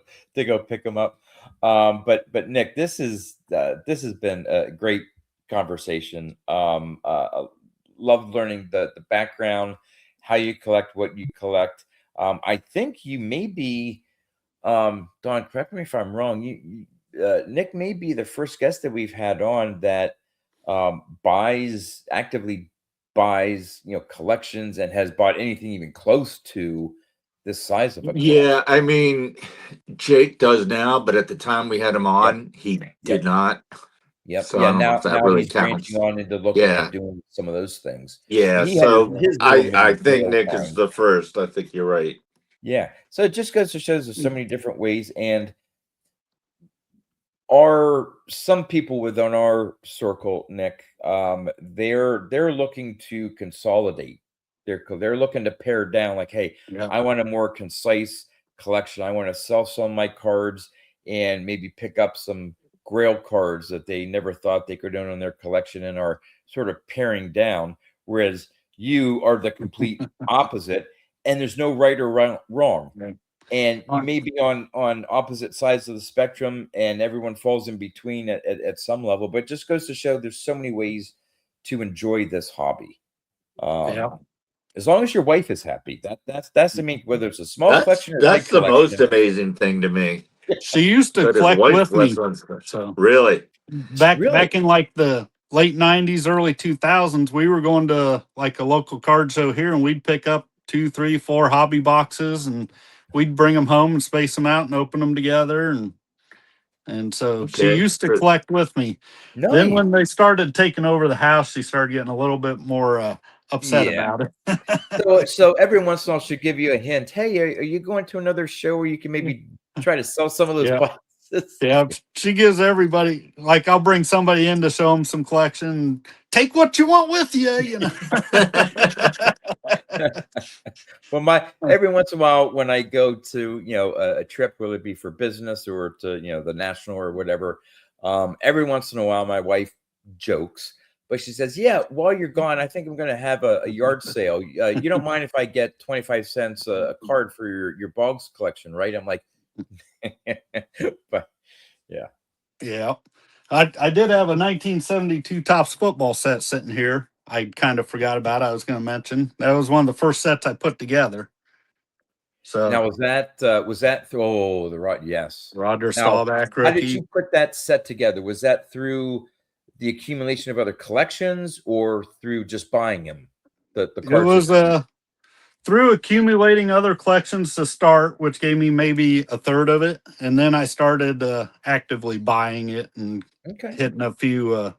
Speaker 1: pick them up. But Nick, this has been a great conversation. Love learning the background, how you collect, what you collect. I think you may be, Don, correct me if I'm wrong. Nick may be the first guest that we've had on that actively buys, collections and has bought anything even close to this size of a
Speaker 2: Yeah,
Speaker 1: collection.
Speaker 2: I mean, Jake does now, but at the time we had him
Speaker 1: Yep.
Speaker 2: on, he did not.
Speaker 1: Yep.
Speaker 2: So
Speaker 1: Yeah.
Speaker 2: I don't know
Speaker 1: Now,
Speaker 2: if that
Speaker 1: now
Speaker 2: really
Speaker 1: he's branching
Speaker 2: counts.
Speaker 1: on into looking
Speaker 2: Yeah,
Speaker 1: at doing some of those things.
Speaker 2: yeah.
Speaker 1: He had
Speaker 2: So
Speaker 1: his little
Speaker 2: I
Speaker 1: mini
Speaker 2: think
Speaker 1: grail
Speaker 2: Nick is
Speaker 1: time.
Speaker 2: the first. I think you're right.
Speaker 1: Yeah. So it just goes to show there's so many different ways, and are some people within our circle, Nick, they're looking to consolidate. They're looking to pare down, like, hey,
Speaker 3: Yeah.
Speaker 1: I want a more concise collection. I want to sell some of my cards and maybe pick up some grail cards that they never thought they could own in their collection and are sort of paring down. Whereas you are the complete opposite, and there's no right or wrong,
Speaker 3: Yeah.
Speaker 1: and you may be on opposite sides of the spectrum, and everyone falls in between at some level, but it just goes to show there's so many ways to enjoy this hobby.
Speaker 3: Yeah.
Speaker 1: As long as your wife is happy, that's the main, whether it's a small collection or a big
Speaker 2: That's the most
Speaker 1: collection.
Speaker 2: amazing thing to me.
Speaker 3: She used to
Speaker 2: That his
Speaker 3: collect
Speaker 2: wife
Speaker 3: with me.
Speaker 2: listens.
Speaker 3: So
Speaker 2: Really?
Speaker 3: back
Speaker 1: Really?
Speaker 3: in like the late 90s, early 2000s, we were going to like a local card show here, and we'd pick up 2, 3, 4 hobby boxes, and we'd bring them home and space them out and open them together. And so she
Speaker 2: Okay.
Speaker 3: used to collect with me. Then
Speaker 1: Nice.
Speaker 3: when they started taking over the house, she started getting a little bit more upset
Speaker 1: Yeah.
Speaker 3: about it.
Speaker 1: So every once in a while she'll give you a hint. Hey, are you going to another show where you can maybe try to sell some of those
Speaker 3: Yeah.
Speaker 1: boxes?
Speaker 3: Yeah, she gives everybody, like, I'll bring somebody in to show them some collection. Take what you want with you, you know.
Speaker 1: Well, every once in a while when I go to a trip, whether it be for business or to the national or whatever, every once in a while my wife jokes, but she says, "Yeah, while you're gone, I think I'm going to have a yard sale. You don't mind if I get 25 cents a card for your Boggs collection, right?" I'm like, but yeah.
Speaker 3: Yeah. I did have a 1972 Topps football set sitting here. I kind of forgot about it. I was going to mention that was one of the first sets I put together. So
Speaker 1: Now was that through the right? Yes.
Speaker 3: Roger
Speaker 1: Now,
Speaker 3: Staubach
Speaker 1: how did you
Speaker 3: rookie.
Speaker 1: put that set together? Was that through the accumulation of other collections or through just buying them? The
Speaker 3: It
Speaker 1: cards
Speaker 3: was
Speaker 1: yourself?
Speaker 3: through accumulating other collections to start, which gave me maybe a third of it, and then I started actively buying it and
Speaker 1: Okay.
Speaker 3: hitting a few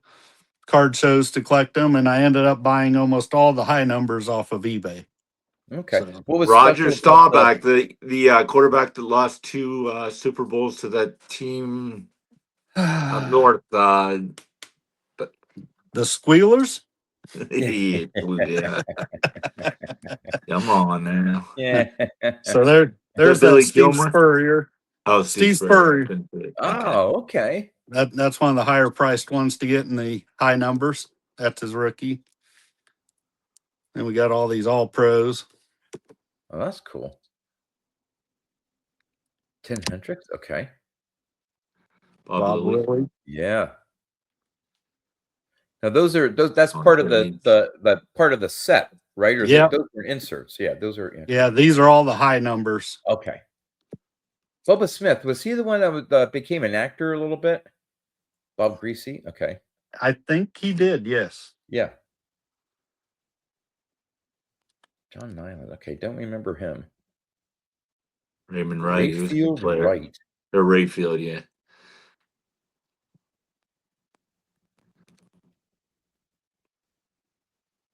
Speaker 3: card shows to collect them, and I ended up buying almost all the high numbers off of eBay.
Speaker 1: Okay.
Speaker 3: So
Speaker 1: What was
Speaker 2: Roger
Speaker 1: special about the
Speaker 2: Staubach, the quarterback that lost 2 Super Bowls to that team up north. But
Speaker 3: the Squealers.
Speaker 2: yeah, come on now.
Speaker 1: yeah.
Speaker 3: So there's that
Speaker 2: Billy
Speaker 3: Steve
Speaker 2: Gilmore?
Speaker 3: Spurrier.
Speaker 2: Oh, Steve
Speaker 3: Steve
Speaker 2: Spurrier.
Speaker 3: Spurrier.
Speaker 2: Okay.
Speaker 1: Oh, okay.
Speaker 3: That's one of the higher priced ones to get in the high numbers. That's his rookie. And we got all these all pros.
Speaker 1: Oh, that's cool. Tim Hendricks. Okay.
Speaker 2: Bob Louie.
Speaker 3: Lilly.
Speaker 1: Yeah. Now that's
Speaker 2: Oh,
Speaker 1: part of
Speaker 2: James.
Speaker 1: the part of the set, right? Or
Speaker 3: Yep.
Speaker 1: those are inserts. Yeah, those are
Speaker 3: Yeah, these are all the high numbers.
Speaker 1: okay. Bubba Smith, was he the one that became an actor a little bit? Bob Greasy? Okay.
Speaker 3: I think he did, yes.
Speaker 1: Yeah. John Nyland. Okay, don't remember him.
Speaker 2: Raymond Wright. He was a good
Speaker 1: Rayfield
Speaker 2: player.
Speaker 1: Wright.
Speaker 2: Or Rayfield, yeah.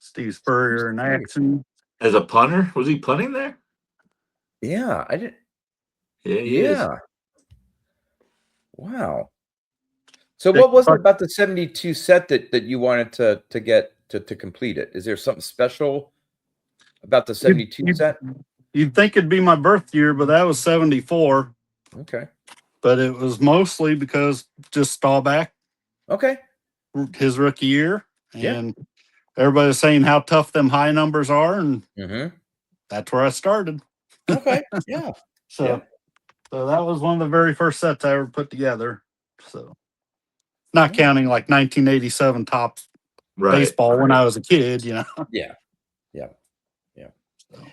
Speaker 3: Steve Spurrier in action.
Speaker 2: As a punter? Was he punting there?
Speaker 1: Yeah, I didn't.
Speaker 2: Yeah, he is.
Speaker 1: Yeah. Wow. So what was it about the 72 set that you wanted to get to complete it? Is there something special about the 72 set?
Speaker 3: You'd think it'd be my birth year, but that was 74.
Speaker 1: Okay.
Speaker 3: But it was mostly because just Staubach,
Speaker 1: Okay.
Speaker 3: his rookie year.
Speaker 1: Yeah.
Speaker 3: and everybody was saying how tough them high numbers are, and
Speaker 1: Mm-hmm.
Speaker 3: that's where I started.
Speaker 1: Okay. Yeah.
Speaker 3: So,
Speaker 1: Yeah.
Speaker 3: so that was one of the very first sets I ever put together. So, not
Speaker 1: Yeah.
Speaker 3: counting like 1987 Topps
Speaker 2: Right.
Speaker 3: baseball when I was a kid, you know.
Speaker 1: Yeah. Yeah. Yeah.
Speaker 3: So,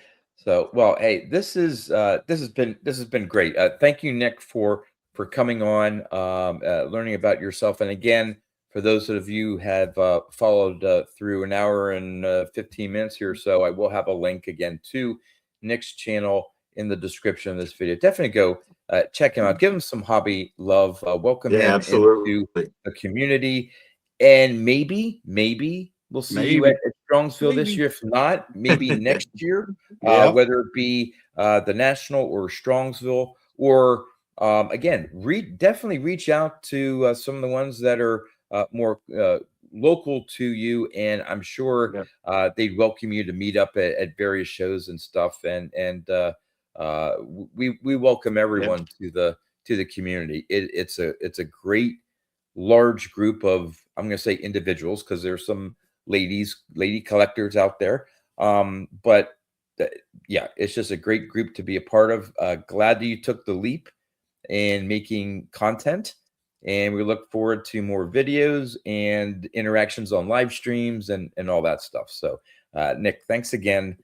Speaker 1: So, well, hey, this has been great. Thank you, Nick, for coming on, learning about yourself. And again, for those of you who have followed through an hour and 15 minutes here or so, I will have a link again to Nick's channel in the description of this video. Definitely go check him out. Give him some hobby love. Welcome
Speaker 2: Yeah,
Speaker 1: him into
Speaker 2: absolutely.
Speaker 1: the community. And maybe we'll see you
Speaker 3: maybe.
Speaker 1: at Strongsville this
Speaker 3: Maybe.
Speaker 1: year. If not, maybe next year,
Speaker 3: Yeah.
Speaker 1: whether it be the National or Strongsville, or again, definitely reach out to some of the ones that are more local to you, and I'm sure they'd welcome you to meet up at various shows and stuff. And we welcome everyone to the community. It's a great large group of, I'm going to say individuals, because there's some lady collectors out there, but yeah, it's just a great group to be a part of. Glad that you took the leap in making content, and we look forward to more videos and interactions on live streams and all that stuff. So Nick, thanks again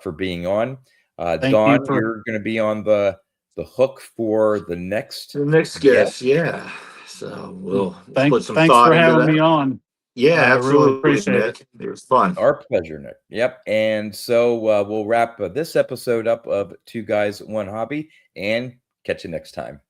Speaker 1: for being on.
Speaker 3: Thank
Speaker 1: Dawn,
Speaker 3: you for.
Speaker 1: you're going to be on the hook for the next
Speaker 2: The next guest, yeah. So we'll put some
Speaker 3: Thanks
Speaker 2: thought
Speaker 3: for
Speaker 2: into
Speaker 3: having me
Speaker 2: that.
Speaker 3: on.
Speaker 2: Yeah,
Speaker 3: I really
Speaker 2: absolutely,
Speaker 3: appreciate
Speaker 2: Nick.
Speaker 3: it.
Speaker 2: It was fun.
Speaker 1: Our pleasure, Nick. Yep. And so we'll wrap this episode up of Two Guys, One Hobby, and catch you next time.